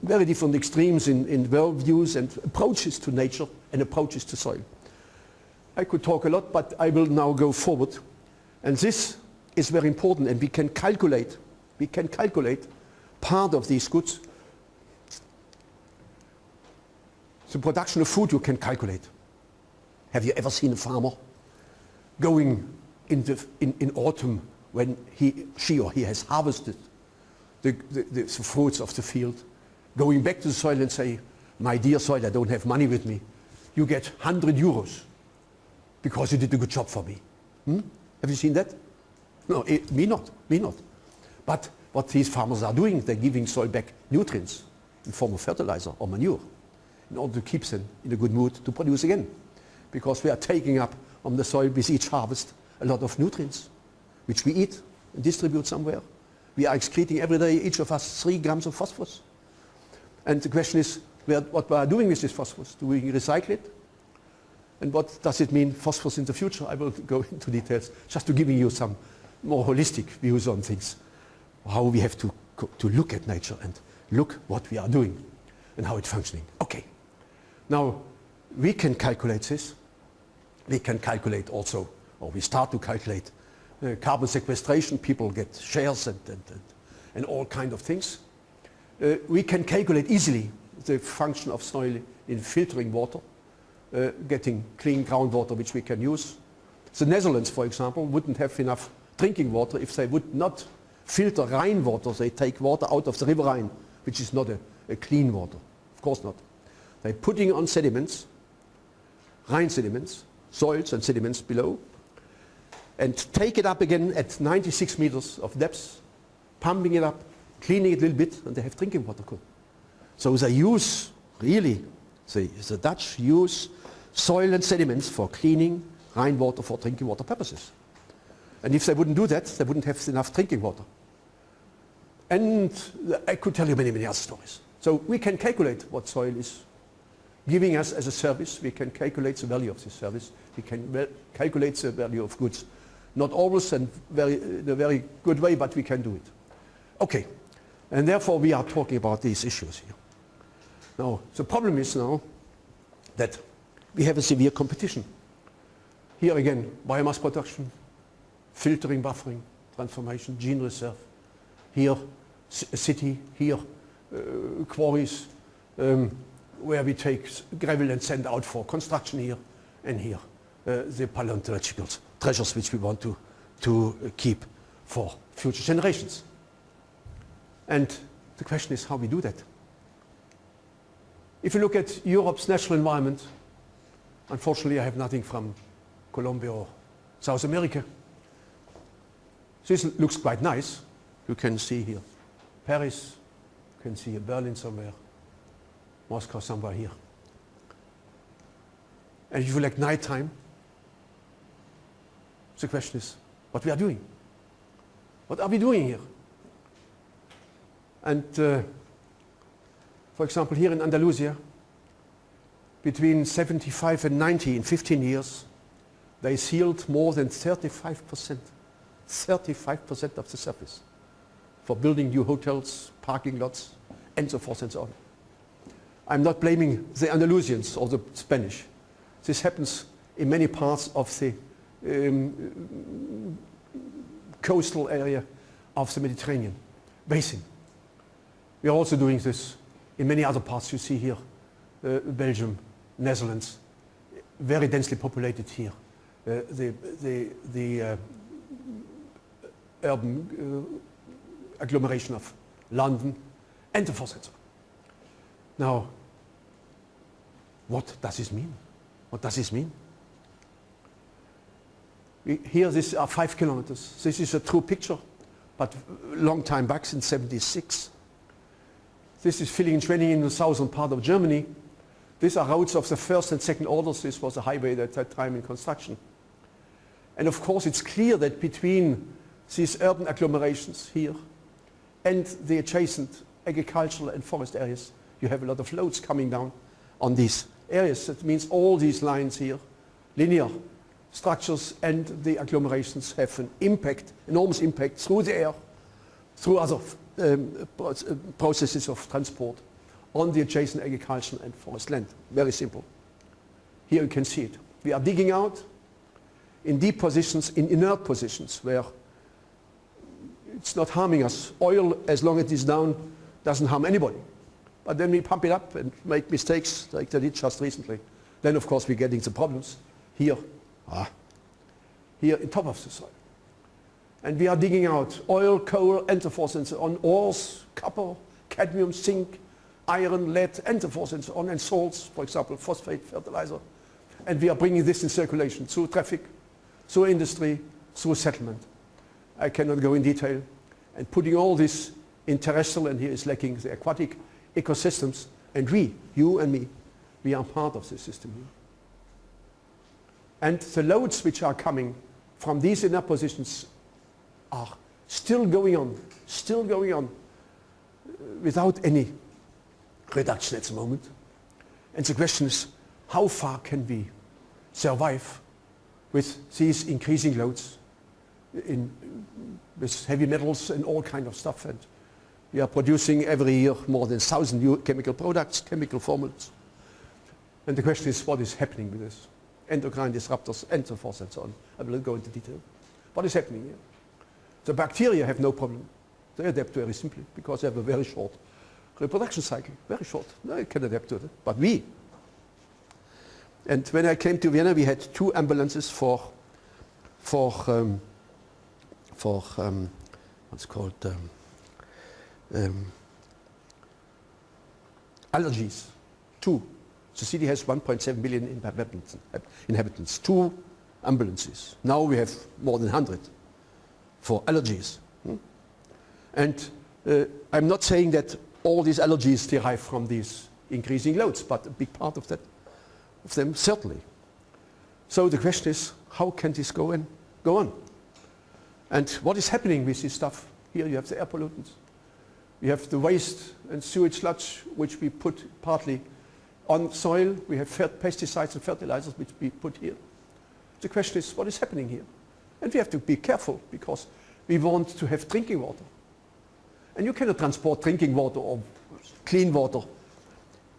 very different extremes in worldviews and approaches to nature and approaches to soil. I could talk a lot, but I will now go forward. And this is very important, and we can calculate part of these goods. The production of food you can calculate. Have you ever seen a farmer going in autumn when she or he has harvested the fruits of the field, going back to the soil and say, my dear soil, I don't have money with me. You get 100 euros because you did a good job for me. Have you seen that? No, me not, me not. But what these farmers are doing, they're giving soil back nutrients in form of fertilizer or manure in order to keep them in a good mood to produce again. Because we are taking up on the soil with each harvest a lot of nutrients, which we eat and distribute somewhere. We are excreting every day, each of us, 3 grams of phosphorus. And the question is, what we are doing with this phosphorus? Do we recycle it? And what does it mean, phosphorus in the future? I will go into details, just to give you some more holistic views on things, how we have to look at nature and look what we are doing and how it's functioning. Okay, now we can calculate this. We can calculate also, or we start to calculate carbon sequestration. People get shares and all kind of things. We can calculate easily the function of soil in filtering water, getting clean groundwater which we can use. The Netherlands, for example, wouldn't have enough drinking water if they would not filter Rhine water. They take water out of the River Rhine, which is not a clean water. Of course not. They're putting on sediments, Rhine sediments, soils and sediments below, and take it up again at 96 meters of depth, pumping it up, cleaning it a little bit, and they have drinking water. So they use, really, the Dutch use soil and sediments for cleaning Rhine water for drinking water purposes. And if they wouldn't do that, they wouldn't have enough drinking water. And I could tell you many, many other stories. So we can calculate what soil is giving us as a service. We can calculate the value of this service. We can calculate the value of goods. Not always in a very good way, but we can do it. Okay, and therefore we are talking about these issues here. Now, the problem is now that we have a severe competition. Here again, biomass production, filtering, buffering, transformation, gene reserve. Here, a city. Here, quarries, where we take gravel and sand out for construction here. And here, the paleontological treasures which we want to keep for future generations. And the question is how we do that. If you look at Europe's natural environment, unfortunately I have nothing from Colombia or South America. This looks quite nice. You can see here Paris, you can see Berlin somewhere, Moscow somewhere here. And if you like nighttime, the question is what we are doing. What are we doing here? And for example, here in Andalusia, between 75 and 90 in 15 years, they sealed more than 35% of the surface for building new hotels, parking lots, and so forth and so on. I'm not blaming the Andalusians or the Spanish. This happens in many parts of the coastal area of the Mediterranean basin. We are also doing this in many other parts. You see here, Belgium, Netherlands, very densely populated here. The urban agglomeration of London and the forth and so on. Now, what does this mean? What does this mean? Here, these are 5 kilometers. This is a true picture, but long time back, since '76. This is Villingen-Schwenningen in the southern part of Germany. These are roads of the first and second orders. This was a highway at that time in construction. And of course, it's clear that between these urban agglomerations here and the adjacent agricultural and forest areas, you have a lot of loads coming down on these areas. That means all these lines here, linear structures and the agglomerations have an impact, enormous impact through the air, through other processes of transport on the adjacent agricultural and forest land. Very simple. Here you can see it. We are digging out in deep positions, in inert positions where it's not harming us. Oil, as long as it is down, doesn't harm anybody. But then we pump it up and make mistakes like they did just recently. Then of course we're getting the problems here, here on top of the soil. And we are digging out oil, coal, and so forth and so on, ores, copper, cadmium, zinc, iron, lead, and so forth and so on, and salts, for example, phosphate, fertilizer. And we are bringing this in circulation through traffic, through industry, through settlement. I cannot go in detail. And putting all this in terrestrial, and here is lacking the aquatic ecosystems, and we, you and me, we are part of the system here. And the loads which are coming from these inner positions are still going on without any reduction at the moment. And the question is, how far can we survive with these increasing loads with heavy metals and all kind of stuff? And we are producing every year more than 1,000 new chemical products, chemical formulas. And the question is, what is happening with this? Endocrine disruptors and so forth and so on. I will not go into detail. What is happening here? The bacteria have no problem. They adapt very simply because they have a very short reproduction cycle, very short. They can adapt to it, but we. And when I came to Vienna, we had 2 ambulances for what's called allergies. 2. The city has 1.7 million inhabitants. 2 ambulances. Now we have more than 100 for allergies. And I'm not saying that all these allergies derive from these increasing loads, but a big part of them certainly. So the question is, how can this go on? And what is happening with this stuff? Here you have the air pollutants. We have the waste and sewage sludge, which we put partly on soil. We have pesticides and fertilizers, which we put here. The question is, what is happening here? And we have to be careful, because we want to have drinking water. And you cannot transport drinking water or clean water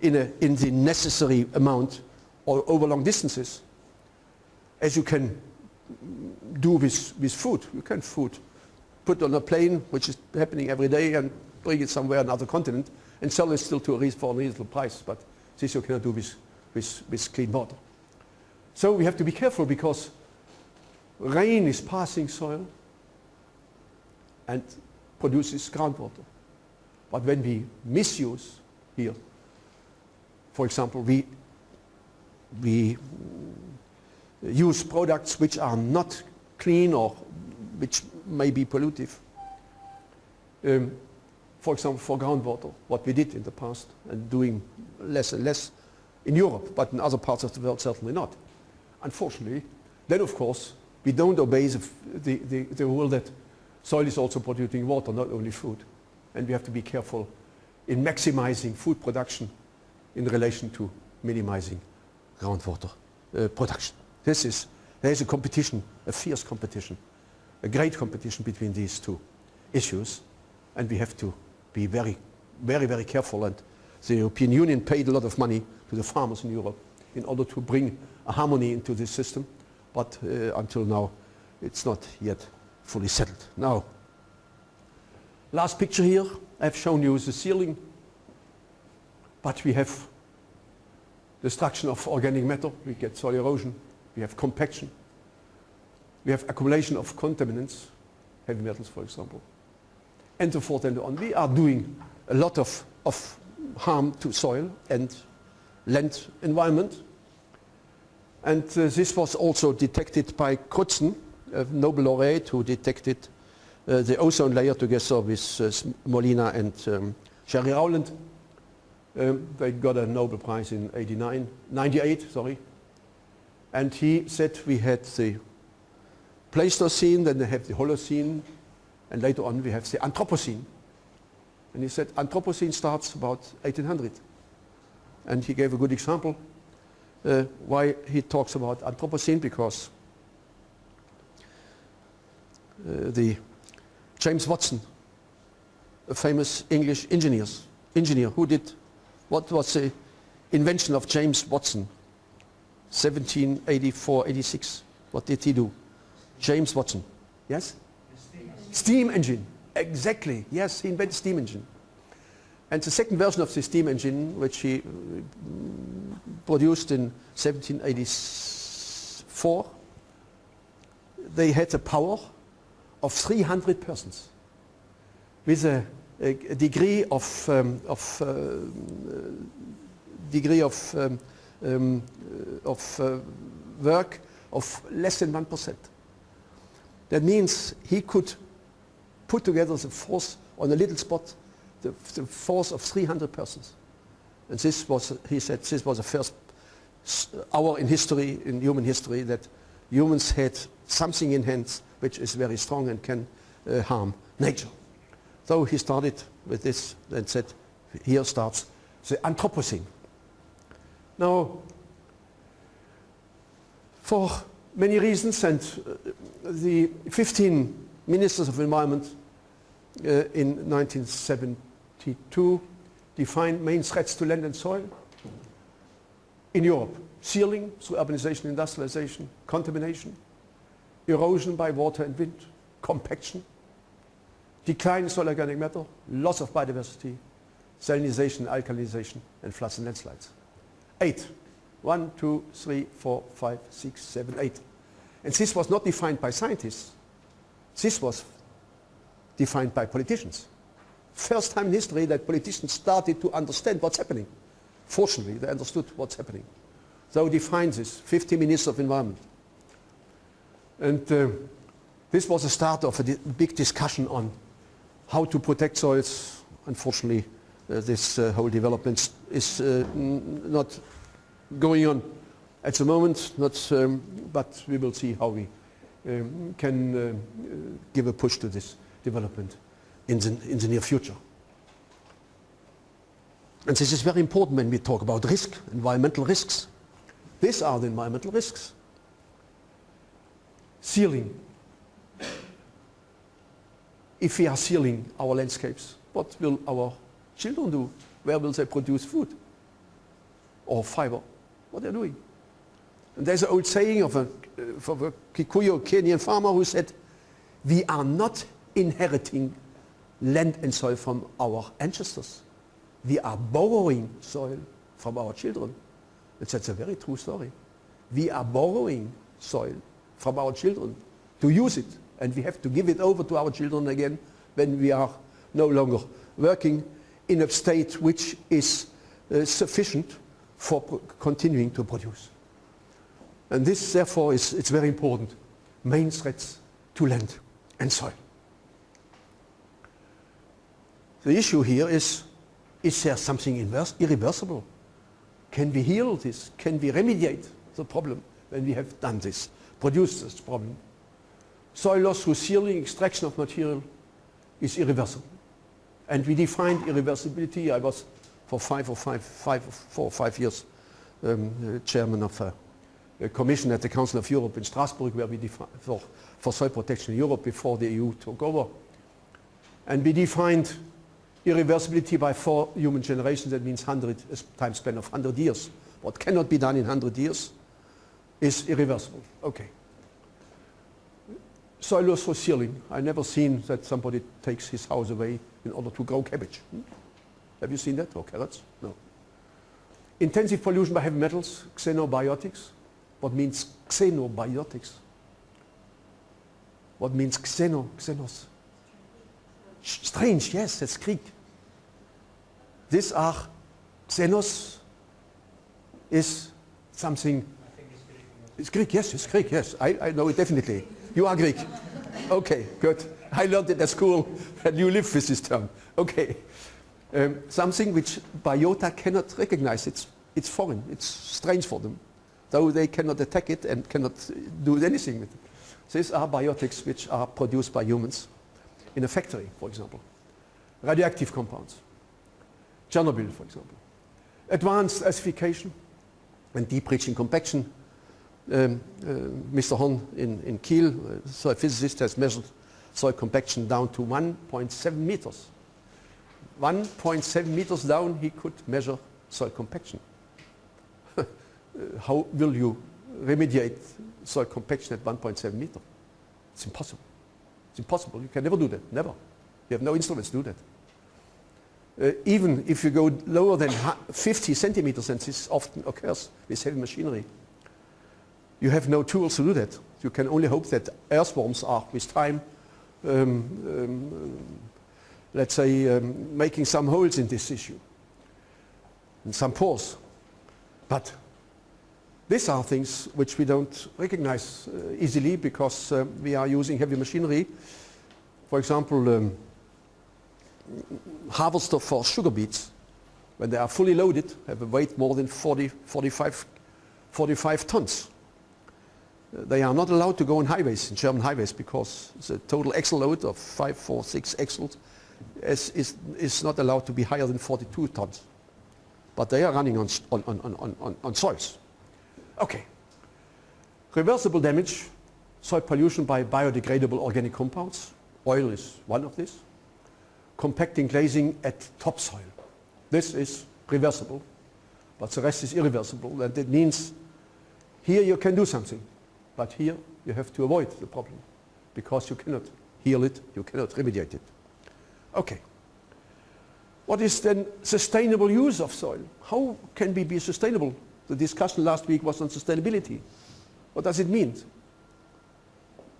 in the necessary amount or over long distances, as you can do with food. You can put on a plane, which is happening every day, and bring it somewhere another continent and sell it still for a reasonable price. But this you cannot do with clean water. So we have to be careful, because rain is passing soil and produces groundwater. But when we misuse here, for example, we use products which are not clean or which may be pollutive. For example, for groundwater, what we did in the past, and doing less and less in Europe, but in other parts of the world certainly not. Unfortunately, then of course we don't obey the rule that soil is also producing water, not only food. And we have to be careful in maximizing food production in relation to minimizing groundwater production. There is a competition, a fierce competition, a great competition between these 2 issues, and we have to be very, very, very careful. And the European Union paid a lot of money to the farmers in Europe in order to bring a harmony into this system, but until now it's not yet fully settled. Now, last picture here, I've shown you the sealing, but we have destruction of organic matter, we get soil erosion, we have compaction, we have accumulation of contaminants, heavy metals for example, and so forth and on. We are doing a lot of harm to soil and land environment. And this was also detected by Crutzen, a Nobel laureate who detected the ozone layer together with Molina and Sherry Rowland. They got a Nobel Prize in 98, sorry. And he said we had the Pleistocene, then they have the Holocene, and later on we have the Anthropocene. And he said Anthropocene starts about 1800. And he gave a good example why he talks about Anthropocene, because the James Watson, a famous English engineer who did, what was the invention of James Watson, 1784-86, what did he do? James Watson, yes? Steam engine, exactly, yes, he invented steam engine. And the second version of the steam engine, which he produced in 1784, they had a power of 300 persons with a degree of work of less than 1%. That means he could put together the force on a little spot, the force of 300 persons. And this was, he said, this was the first hour in history, in human history, that humans had something in hands which is very strong and can harm nature. So he started with this and said, here starts the Anthropocene. Now, for many reasons, and the 15 ministers of environment in 1972 defined main threats to land and soil in Europe: sealing through urbanization, industrialization, contamination, erosion by water and wind, compaction, decline in soil organic matter, loss of biodiversity, salinization, alkalization, and floods and landslides. 8. 1, 2, 3, 4, 5, 6, 7, 8. And this was not defined by scientists. This was defined by politicians. First time in history that politicians started to understand what's happening. Fortunately, they understood what's happening. So defined this, 50 ministers of environment. And this was the start of a big discussion on how to protect soils. Unfortunately, this whole development is not going on at the moment, but we will see how we can give a push to this development in the near future. And this is very important when we talk about risk, environmental risks. These are the environmental risks. Sealing. If we are sealing our landscapes, what will our children do? Where will they produce food or fiber? What they're doing. And there's an old saying of a Kikuyu Kenyan farmer who said, we are not inheriting land and soil from our ancestors. We are borrowing soil from our children. And that's a very true story. We are borrowing soil from our children to use it, and we have to give it over to our children again when we are no longer working in a state which is sufficient for continuing to produce. And this, therefore, it's very important. Main threats to land and soil. The issue here is there something irreversible? Can we heal this? Can we remediate the problem when we have done this, produced this problem? Soil loss through sealing, extraction of material is irreversible. And we defined irreversibility. I was for 4 or 5 years chairman of a commission at the Council of Europe in Strasbourg, where we defined for soil protection in Europe before the EU took over. And we defined irreversibility by 4 human generations. That means 100 time span of 100 years. What cannot be done in 100 years is irreversible. Okay. Soil loss for sealing. I never seen that somebody takes his house away in order to grow cabbage. Have you seen that? Or carrots? No. Intensive pollution by heavy metals, xenobiotics. What means xenobiotics? What means xenos? Strange, yes, that's Greek. These are, xenos is something. I think it's Greek. It's Greek, yes, it's Greek, yes. I know it definitely. You are Greek. Okay, good. I learned it at school and you live with this term. Okay. Something which biota cannot recognize. It's foreign, it's strange for them. Though they cannot attack it and cannot do anything with it. These are biotics which are produced by humans in a factory, for example. Radioactive compounds. Chernobyl, for example. Advanced acidification and deep reaching compaction. Mr. Horn in Kiel, a soil physicist, has measured soil compaction down to 1.7 meters. 1.7 meters down he could measure soil compaction. How will you remediate soil compaction at 1.7 meters? It's impossible. It's impossible. You can never do that. Never. You have no instruments to do that. Even if you go lower than 50 centimeters, and this often occurs with heavy machinery, you have no tools to do that. You can only hope that earthworms are, with time, let's say, making some holes in this issue, and some pores. But These are things which we don't recognize easily because we are using heavy machinery. For example, harvester for sugar beets, when they are fully loaded, have a weight more than 45 tons. They are not allowed to go on highways, in German highways, because the total axle load of 5, 4, 6 axles is not allowed to be higher than 42 tons. But they are running on soils. Okay. Reversible damage, soil pollution by biodegradable organic compounds. Oil is one of these. Compacting glazing at topsoil. This is reversible, but the rest is irreversible. And it means here you can do something, but here you have to avoid the problem because you cannot heal it, you cannot remediate it. Okay. What is then sustainable use of soil? How can we be sustainable? The discussion last week was on sustainability. What does it mean?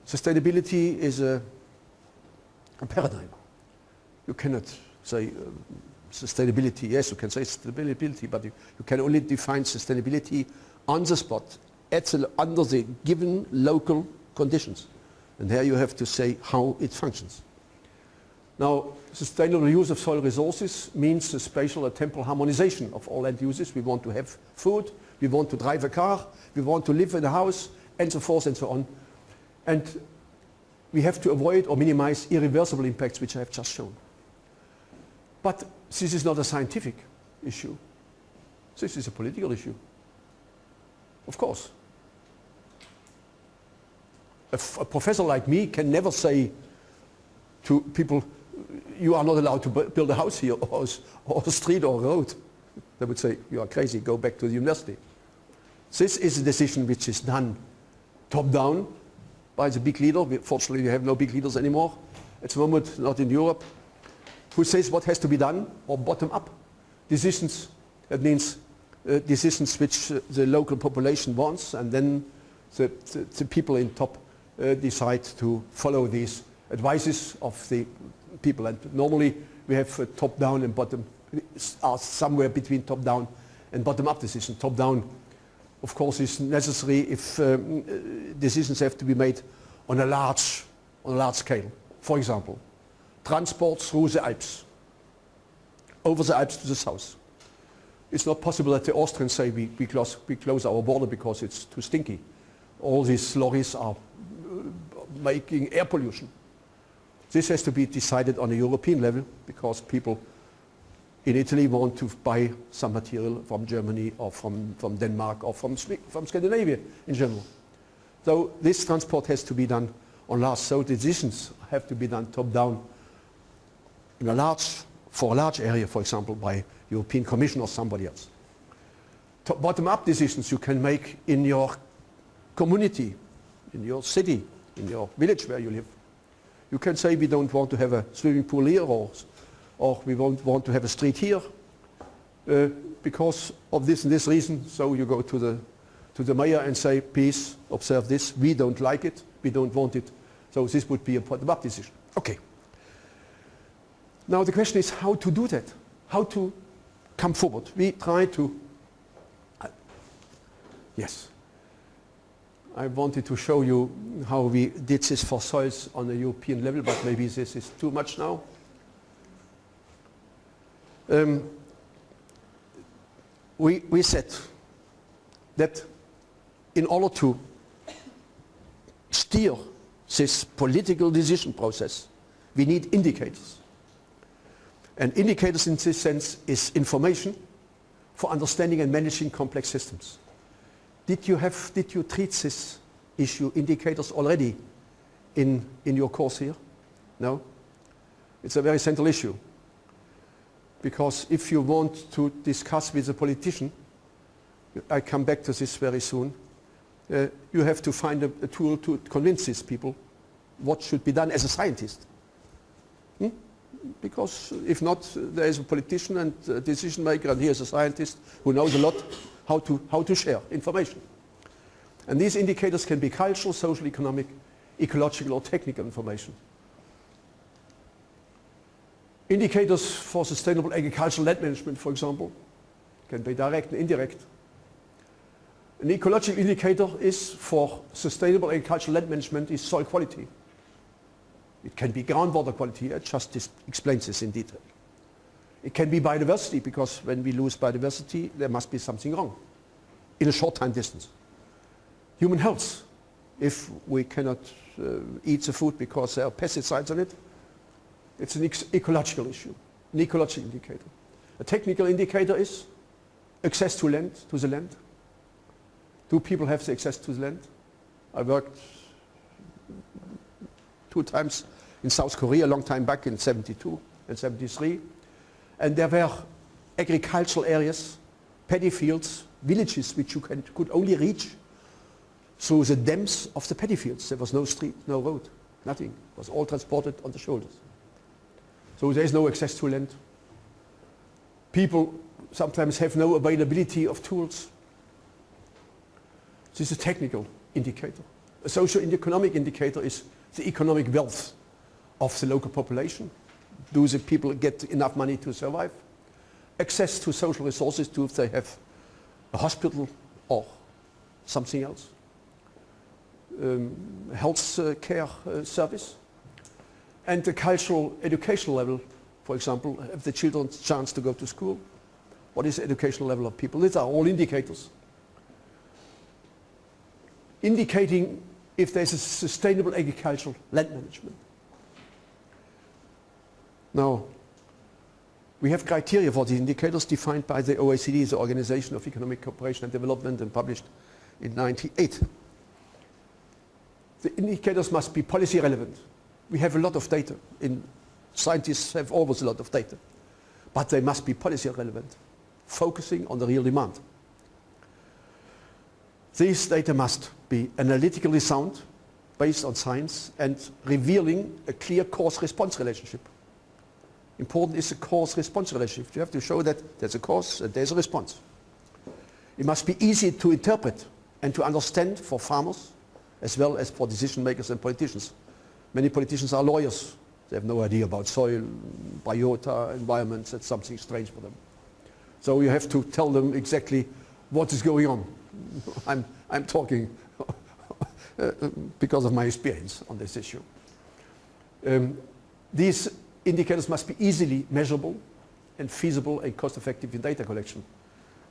Sustainability is a paradigm. You cannot say sustainability, yes, you can say sustainability, but you can only define sustainability on the spot, under the given local conditions. And there you have to say how it functions. Now, sustainable use of soil resources means a spatial and temporal harmonization of all land uses. We want to have food, we want to drive a car, we want to live in a house, and so forth and so on. And we have to avoid or minimize irreversible impacts, which I have just shown. But this is not a scientific issue. This is a political issue. Of course. A professor like me can never say to people, you are not allowed to build a house here or a street or a road. They would say, you are crazy, go back to the university. This is a decision which is done top-down by the big leader. Fortunately, we have no big leaders anymore. At the moment, not in Europe. Who says what has to be done, or bottom-up decisions. That means decisions which the local population wants, and then the people in top decide to follow these advices of the people. And normally we have top-down and bottom, are somewhere between top-down and bottom-up decision. Top-down, of course, is necessary if decisions have to be made on a large scale. For example, transport through the Alps, over the Alps to the south. It's not possible that the Austrians say we close our border because it's too stinky. All these lorries are making air pollution. This has to be decided on a European level because people in Italy want to buy some material from Germany or from Denmark or from Scandinavia in general. So this transport has to be done on large, so decisions have to be done top-down for a large area, for example, by European Commission or somebody else. Bottom-up decisions you can make in your community, in your city, in your village where you live. You can say we don't want to have a swimming pool here or we won't want to have a street here because of this and this reason. So you go to the mayor and say, please observe this. We don't like it. We don't want it. So this would be a bottom-up decision. Okay. Now the question is how to do that. How to come forward. We try to... yes. I wanted to show you how we did this for soils on a European level, but maybe this is too much now. We said that in order to steer this political decision process, we need indicators. And indicators in this sense is information for understanding and managing complex systems. Did you treat this issue, indicators, already in your course here? No? It's a very central issue. Because if you want to discuss with a politician, I come back to this very soon, you have to find a tool to convince these people what should be done as a scientist. Because if not, there is a politician and a decision maker, and here's a scientist who knows a lot how to share information. And these indicators can be cultural, social, economic, ecological, or technical information. Indicators for sustainable agricultural land management, for example, can be direct and indirect. An ecological indicator is for sustainable agricultural land management is soil quality. It can be groundwater quality. I just explained this in detail. It can be biodiversity, because when we lose biodiversity, there must be something wrong in a short time distance. Human health. If we cannot eat the food because there are pesticides on it, it's an ecological issue, an ecological indicator. A technical indicator is access to land, to the land. Do people have the access to the land? I worked 2 times in South Korea, a long time back in 72 and 73. And there were agricultural areas, paddy fields, villages which you could only reach through the dams of the paddy fields. There was no street, no road, nothing. It was all transported on the shoulders. So there is no access to land. People sometimes have no availability of tools. This is a technical indicator. A socio-economic indicator is the economic wealth of the local population. Do the people get enough money to survive? Access to social resources, to if they have a hospital or something else. Health care service. And the cultural educational level, for example, have the children chance to go to school? What is the educational level of people? These are all indicators. Indicating if there's a sustainable agricultural land management. Now, we have criteria for these indicators defined by the OECD, the Organization of Economic Cooperation and Development, and published in 1998. The indicators must be policy relevant. We have a lot of data. Scientists have always a lot of data. But they must be policy relevant, focusing on the real demand. These data must be analytically sound, based on science, and revealing a clear cause-response relationship. Important is the cause-response relationship. You have to show that there's a cause and there's a response. It must be easy to interpret and to understand for farmers, as well as for decision makers and politicians. Many politicians are lawyers. They have no idea about soil, biota, environments. That's something strange for them. So you have to tell them exactly what is going on. I'm talking because of my experience on this issue. These indicators must be easily measurable and feasible and cost-effective in data collection.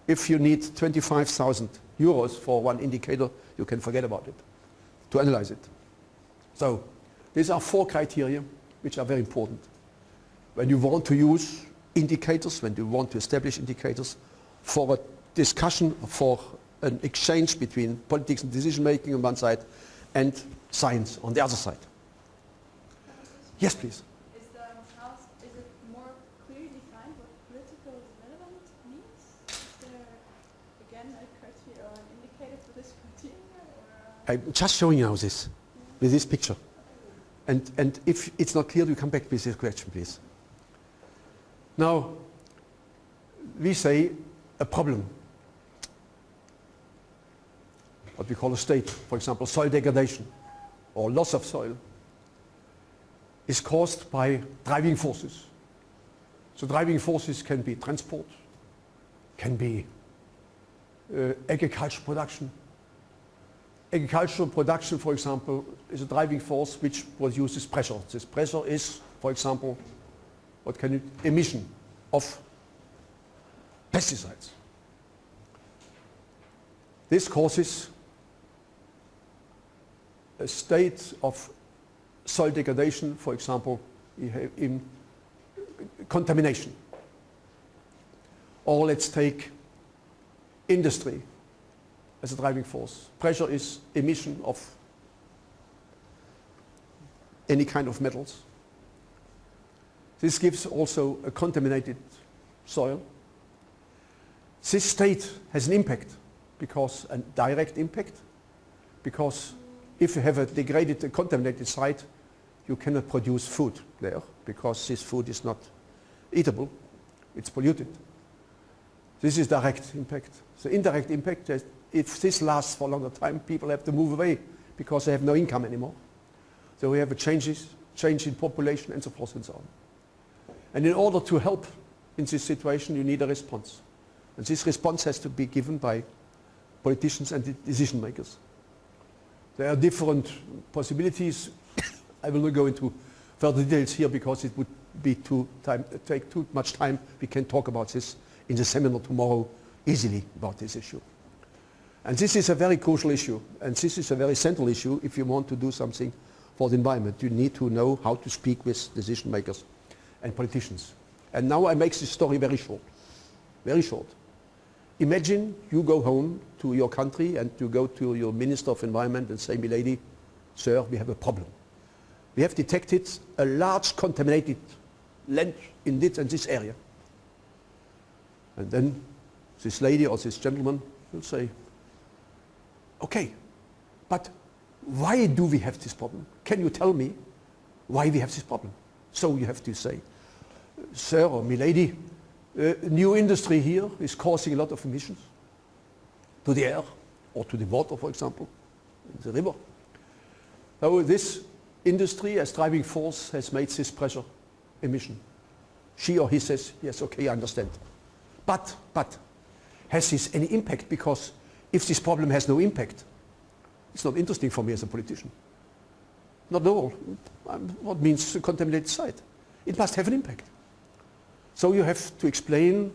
If you need 25,000 euros for one indicator, you can forget about it, to analyze it. So these are 4 criteria which are very important. When you want to use indicators, when you want to establish indicators for a discussion, for an exchange between politics and decision making on one side and science on the other side. Yes, please. Is it more clearly defined what political relevant means? Is there, again, a criteria or an indicator for this criteria? I'm just showing you this, with this picture. And if it's not clear, you come back with this question, please. Now, we say a problem, what we call a state, for example, soil degradation or loss of soil, is caused by driving forces. So driving forces can be transport, can be agricultural production. Agricultural production, for example, is a driving force which produces pressure. This pressure is, for example, emission of pesticides. This causes a state of soil degradation, for example, in contamination. Or let's take industry as a driving force. Pressure is emission of any kind of metals. This gives also a contaminated soil. This state has an impact, because a direct impact, because if you have a degraded, a contaminated site, you cannot produce food there, because this food is not eatable, it's polluted. This is direct impact. The indirect impact is if this lasts for a longer time, people have to move away because they have no income anymore. So we have a change in population and so forth and so on. And in order to help in this situation, you need a response. And this response has to be given by politicians and the decision makers. There are different possibilities. I will not go into further details here because it would be take too much time. We can talk about this in the seminar tomorrow easily about this issue. And this is a very crucial issue, and this is a very central issue if you want to do something for the environment. You need to know how to speak with decision makers and politicians. And now I make this story very short. Very short. Imagine you go home to your country and you go to your Minister of Environment and say, "Milady, sir, we have a problem. We have detected a large contaminated land in this and this area." And then this lady or this gentleman will say, "Okay, but why do we have this problem? Can you tell me why we have this problem?" So you have to say, "Sir or milady, new industry here is causing a lot of emissions to the air or to the water, for example, in the river. So this industry as driving force has made this pressure emission." She or he says, "Yes, okay, I understand. But has this any impact? Because if this problem has no impact, it's not interesting for me as a politician. Not at all. What means a contaminated site? It must have an impact." So you have to explain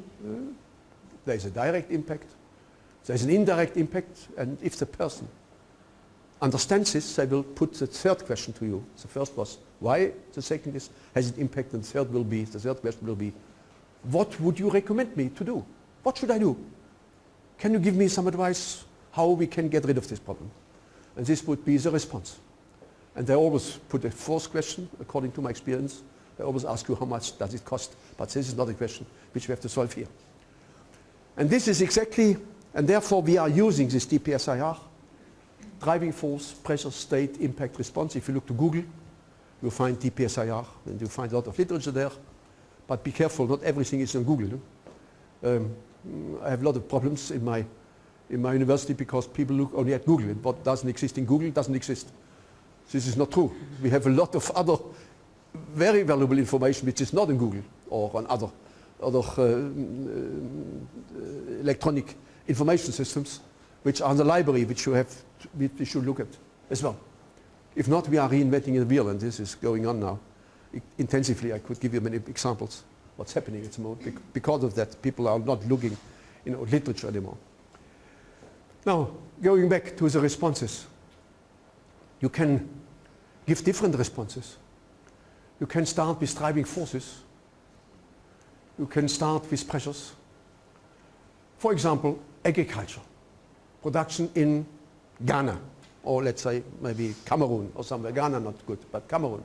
there's a direct impact, there's an indirect impact, and if the person understands this, they will put the third question to you. The first was why, the second is has it impact, and the third question will be, what would you recommend me to do? What should I do? Can you give me some advice how we can get rid of this problem? And this would be the response. And they always put a fourth question, according to my experience. They always ask you how much does it cost, but this is not a question which we have to solve here. And this is exactly, and therefore we are using this DPSIR, driving force, pressure, state, impact, response. If you look to Google, you'll find DPSIR, and you'll find a lot of literature there. But be careful, not everything is on Google. I have a lot of problems in my university because people look only at Google. And what doesn't exist in Google doesn't exist. This is not true. We have a lot of other very valuable information which is not in Google or on other electronic information systems which are in the library which we should look at as well. If not, we are reinventing the wheel, and this is going on now intensively. I could give you many examples what's happening at the moment. Because of that, people are not looking literature anymore. Now, going back to the responses. You can give different responses. You can start with driving forces. You can start with pressures. For example, agriculture. Production in Ghana, or let's say maybe Cameroon or somewhere. Ghana not good, but Cameroon.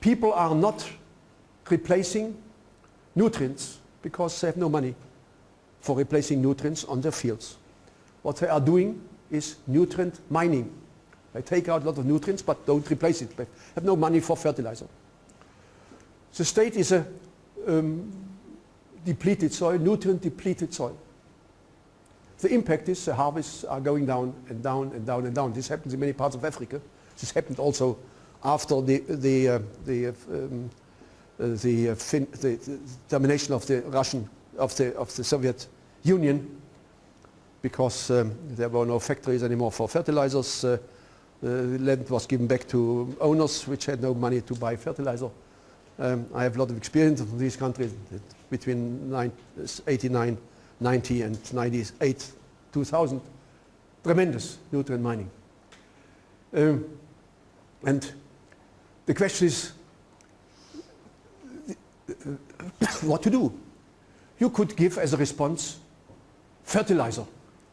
People are not replacing nutrients because they have no money for replacing nutrients on their fields. What they are doing is nutrient mining. They take out a lot of nutrients but don't replace it. They have no money for fertilizer. The state is a depleted soil, nutrient depleted soil. The impact is the harvests are going down and down and down and down. This happens in many parts of Africa. This happened also after the domination of the Soviet Union, because there were no factories anymore for fertilizers. The land was given back to owners which had no money to buy fertilizer. I have a lot of experience in these countries between 89, 90 and 98, 2000. Tremendous nutrient mining. And the question is what to do. You could give as a response fertilizer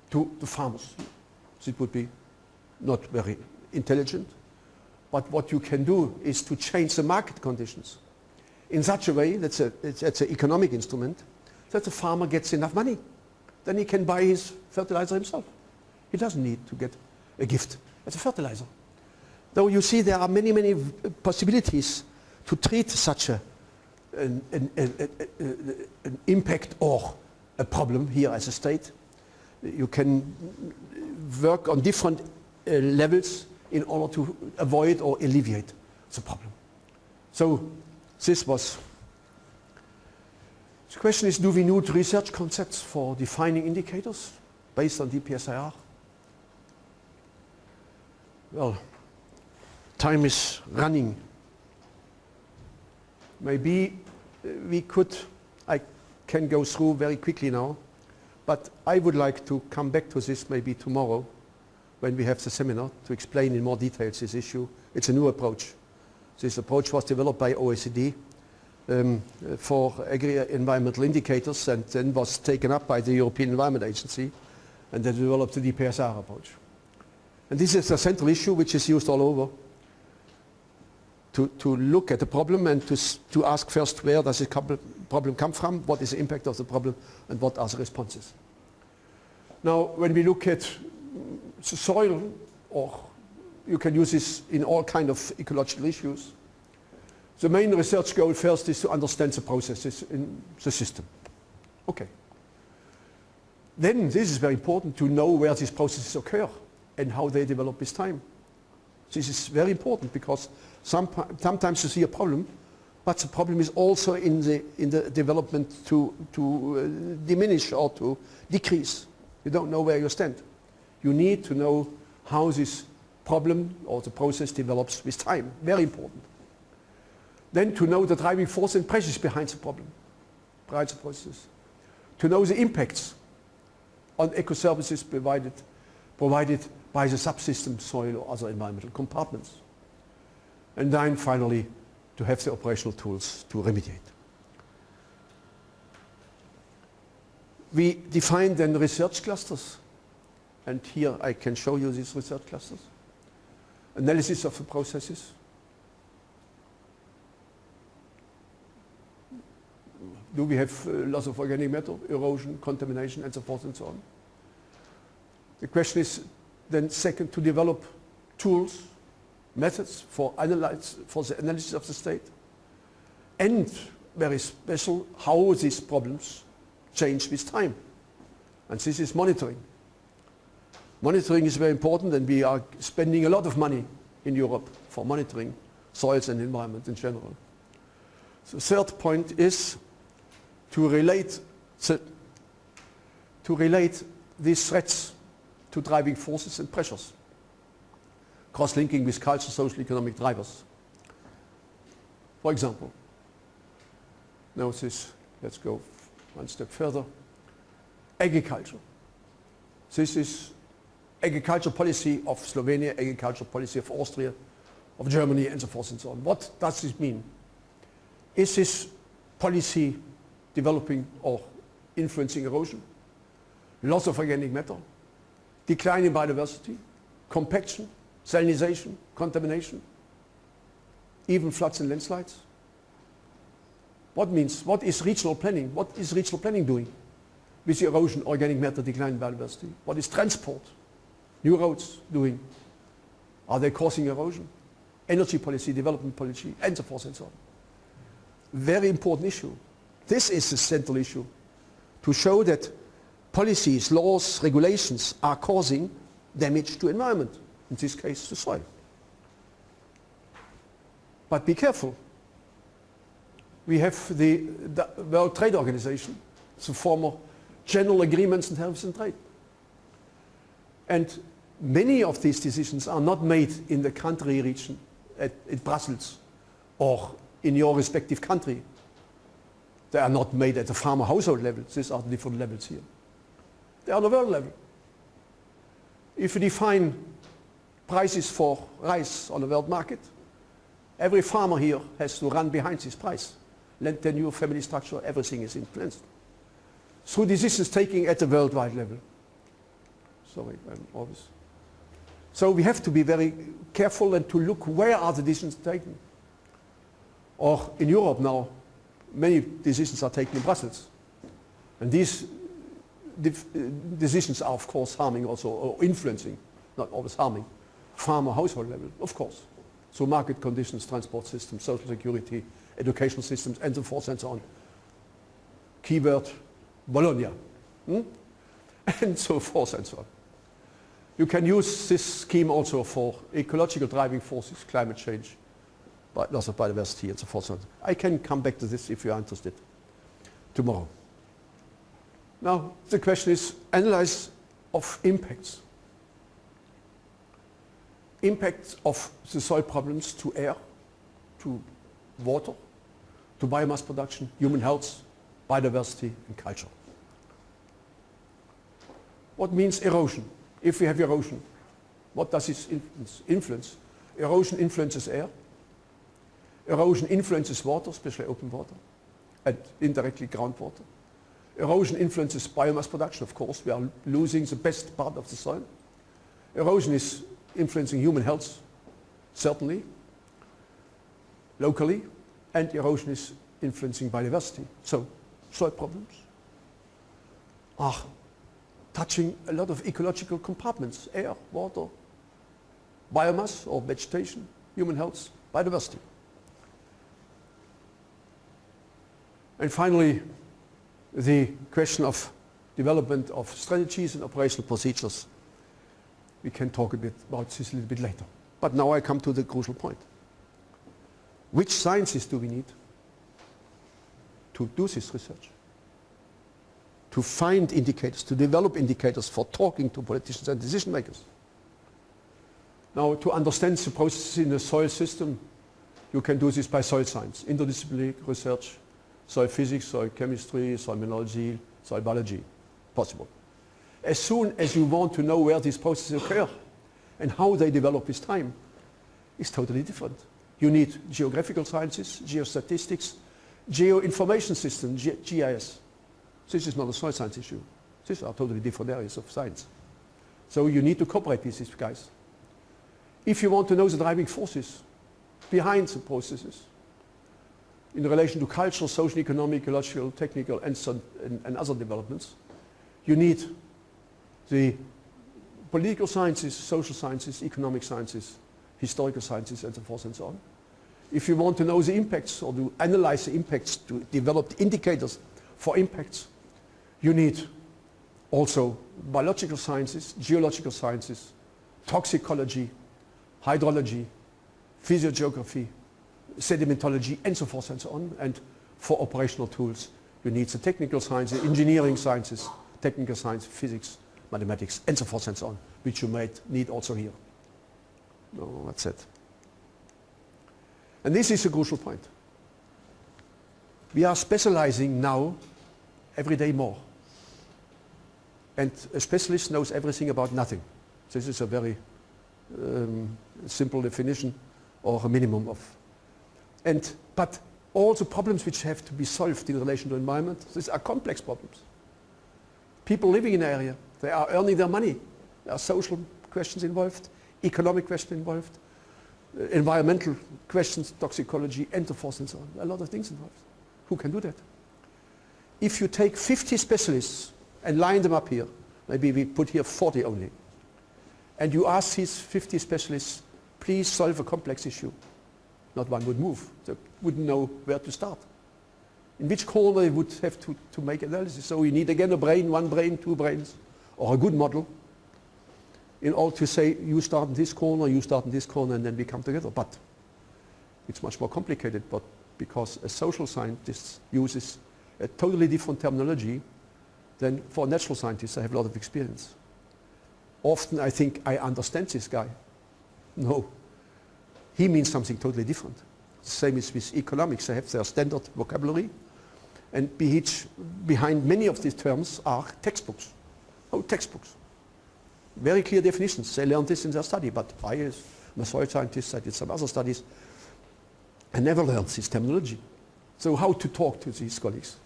to the farmers. It would be not very intelligent, but what you can do is to change the market conditions in such a way, that's an economic instrument, that the farmer gets enough money. Then he can buy his fertilizer himself. He doesn't need to get a gift as a fertilizer. Though you see there are many, many possibilities to treat such an impact or a problem here as a state. You can work on different levels in order to avoid or alleviate the problem. So this was, the question is, do we need research concepts for defining indicators? based on DPSIR? Well, time is running. Maybe I can go through very quickly now, but I would like to come back to this maybe tomorrow when we have the seminar to explain in more details this issue. It's a new approach. This approach was developed by OECD for agri-environmental indicators and then was taken up by the European Environment Agency and they developed the DPSIR approach. And this is a central issue which is used all over to look at the problem and to ask first where does the problem come from, what is the impact of the problem and what are the responses. Now when we look at the soil, or you can use this in all kinds of ecological issues, the main research goal first is to understand the processes in the system. Okay. Then this is very important to know where these processes occur and how they develop with time. This is very important because sometimes you see a problem, but the problem is also in the development to diminish or to decrease. You don't know where you stand. You need to know how this problem or the process develops with time. Very important. Then to know the driving force and pressures behind the problem, behind the process. To know the impacts on eco-services provided by the subsystem, soil or other environmental compartments. And then finally, to have the operational tools to remediate. We define then research clusters. And here I can show you these research clusters. Analysis of the processes. Do we have loss of organic matter, erosion, contamination, and so forth and so on? The question is then second to develop tools, methods for the analysis of the state, and very special how these problems change with time. And this is monitoring. Monitoring is very important, and we are spending a lot of money in Europe for monitoring soils and environment in general. The third point is to relate these threats to driving forces and pressures, cross-linking with culture, social, economic drivers. For example, now let's go one step further. Agriculture. This is agriculture policy of Slovenia, agriculture policy of Austria, of Germany, and so forth and so on. What does this mean? Is this policy developing or influencing erosion, loss of organic matter, decline in biodiversity, compaction, salinization, contamination, even floods and landslides? What is regional planning? What is regional planning doing with the erosion, organic matter, decline in biodiversity? What is transport, new roads doing? Are they causing erosion? Energy policy, development policy, and so forth and so on. Very important issue. This is the central issue, to show that policies, laws, regulations are causing damage to environment, in this case to soil. But be careful. We have the World Trade Organization, the former general agreements in terms of trade. And many of these decisions are not made in the country region at Brussels or in your respective country. They are not made at the farmer household level. These are the different levels here. They are on the world level. If you define prices for rice on the world market, every farmer here has to run behind this price. Land tenure, family structure, everything is influenced. Through decisions taken at the worldwide level. Sorry, I'm always. So we have to be very careful and to look where are the decisions taken. Or in Europe now, many decisions are taken in Brussels. And these decisions are of course harming also, or influencing, not always harming, farmer household level, of course. So market conditions, transport systems, social security, educational systems, and so forth and so on. Keyword, Bologna. And so forth and so on. You can use this scheme also for ecological driving forces, climate change, loss of biodiversity, and so forth and so on. I can come back to this if you are interested tomorrow. Now, the question is, analyze of impacts. Impacts of the soil problems to air, to water, to biomass production, human health, biodiversity and culture. What means erosion? If we have erosion, what does this influence? Erosion influences air. Erosion influences water, especially open water, and indirectly groundwater. Erosion influences biomass production, of course. We are losing the best part of the soil. Erosion is influencing human health, certainly, locally, and erosion is influencing biodiversity. So, soil problems are touching a lot of ecological compartments: air, water, biomass or vegetation, human health, biodiversity. And finally, the question of development of strategies and operational procedures. We can talk a bit about this a little bit later. But now I come to the crucial point. Which sciences do we need to do this research? To find indicators, to develop indicators for talking to politicians and decision makers. Now, to understand the processes in the soil system, you can do this by soil science, interdisciplinary research, soil physics, soil chemistry, soil mineralogy, soil biology, possible. As soon as you want to know where these processes occur and how they develop with time, it's totally different. You need geographical sciences, geostatistics, geoinformation systems, GIS. This is not a soil science issue. These are totally different areas of science. So you need to cooperate with these guys. If you want to know the driving forces behind the processes in relation to cultural, social, economic, ecological, technical, and other developments, you need the political sciences, social sciences, economic sciences, historical sciences, and so forth and so on. If you want to know the impacts or to analyze the impacts, to develop indicators for impacts, you need also biological sciences, geological sciences, toxicology, hydrology, physiogeography, sedimentology, and so forth and so on. And for operational tools, you need the technical sciences, engineering sciences, technical science, physics, mathematics, and so forth and so on, which you might need also here. No, that's it. And this is a crucial point. We are specializing now every day more. And a specialist knows everything about nothing. This is a very simple definition or a minimum of. But all the problems which have to be solved in relation to environment, these are complex problems. People living in an area, they are earning their money. There are social questions involved, economic questions involved, environmental questions, toxicology, and so forth and so on. A lot of things involved. Who can do that? If you take 50 specialists and line them up here, maybe we put here 40 only, and you ask these 50 specialists, please solve a complex issue, not one would move. They wouldn't know where to start. In which corner they would have to make analysis. So you need again a brain, one brain, two brains, or a good model in order to say, you start in this corner, you start in this corner, and then we come together. But it's much more complicated, but because a social scientist uses a totally different terminology than for natural scientists. I have a lot of experience. Often I think I understand this guy. No, he means something totally different. Same is with economics. They have their standard vocabulary, and behind many of these terms are textbooks. Oh, textbooks. Very clear definitions. They learned this in their study, but I, as a soil scientist, I did some other studies. I never learned this terminology. So how to talk to these colleagues?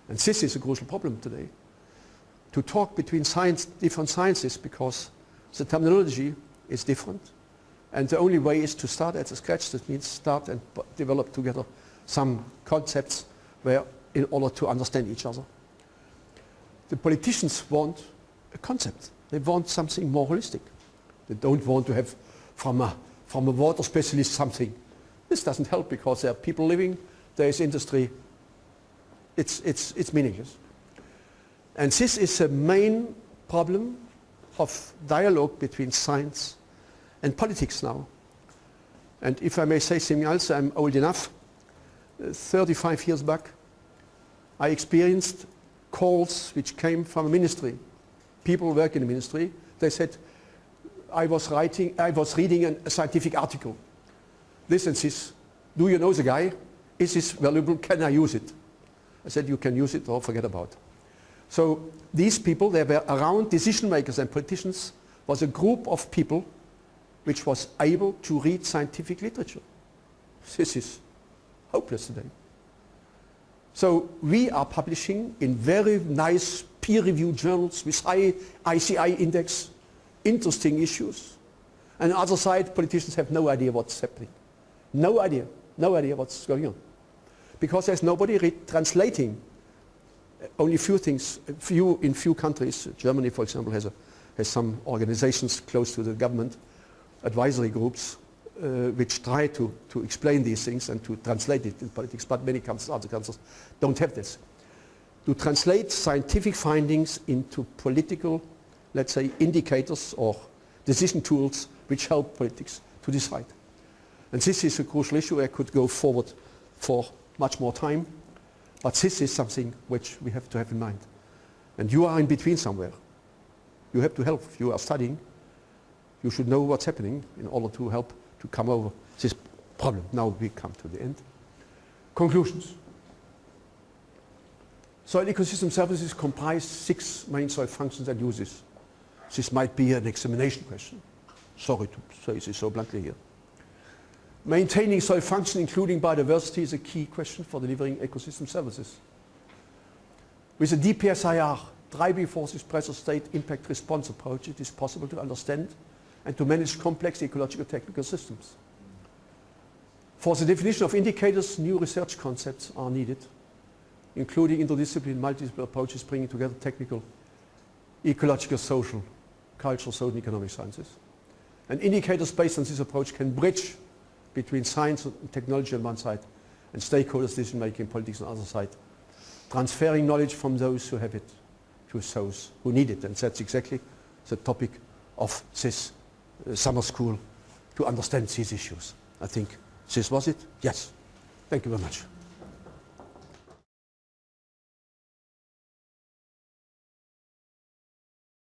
And this is a crucial problem today. To talk between different sciences, because the terminology is different. And the only way is to start at the scratch. That means start and develop together some concepts in order to understand each other. The politicians want a concept. They want something more holistic. They don't want to have from a water specialist something. This doesn't help because there are people living, there is industry. It's meaningless. And this is a main problem of dialogue between science and politics now. And if I may say something else, I'm old enough. 35 years back, I experienced calls which came from a ministry people who work in the ministry, they said, I was reading a scientific article. This and this. Do you know the guy? Is this valuable? Can I use it? I said, you can use it or forget about it. So these people, they were around decision makers and politicians, was a group of people which was able to read scientific literature. This is hopeless today. So we are publishing in very nice peer-reviewed journals with high ICI index, interesting issues. And on the other side, politicians have no idea what's happening. No idea what's going on. Because there's nobody translating only few things, in few countries. Germany, for example, has some organizations close to the government, advisory groups, which try to explain these things and to translate it in politics, but many other countries don't have this. To translate scientific findings into political, let's say, indicators or decision tools which help politics to decide. And this is a crucial issue. I could go forward for much more time, but this is something which we have to have in mind. And you are in between somewhere. You have to help. If you are studying, you should know what's happening in order to help to come over this problem. Now we come to the end. Conclusions. Soil ecosystem services comprise 6 main soil functions and uses. This might be an examination question. Sorry to say this so bluntly here. Maintaining soil function, including biodiversity, is a key question for delivering ecosystem services. With the DPSIR, driving forces, pressure, state, impact response approach, it is possible to understand and to manage complex ecological technical systems. For the definition of indicators, new research concepts are needed, including interdisciplinary multiple approaches bringing together technical, ecological, social, cultural, social and economic sciences. And indicators based on this approach can bridge between science and technology on one side and stakeholders decision making politics on the other side, transferring knowledge from those who have it to those who need it. And that's exactly the topic of this summer school, to understand these issues. I think this was it. Yes. Thank you very much.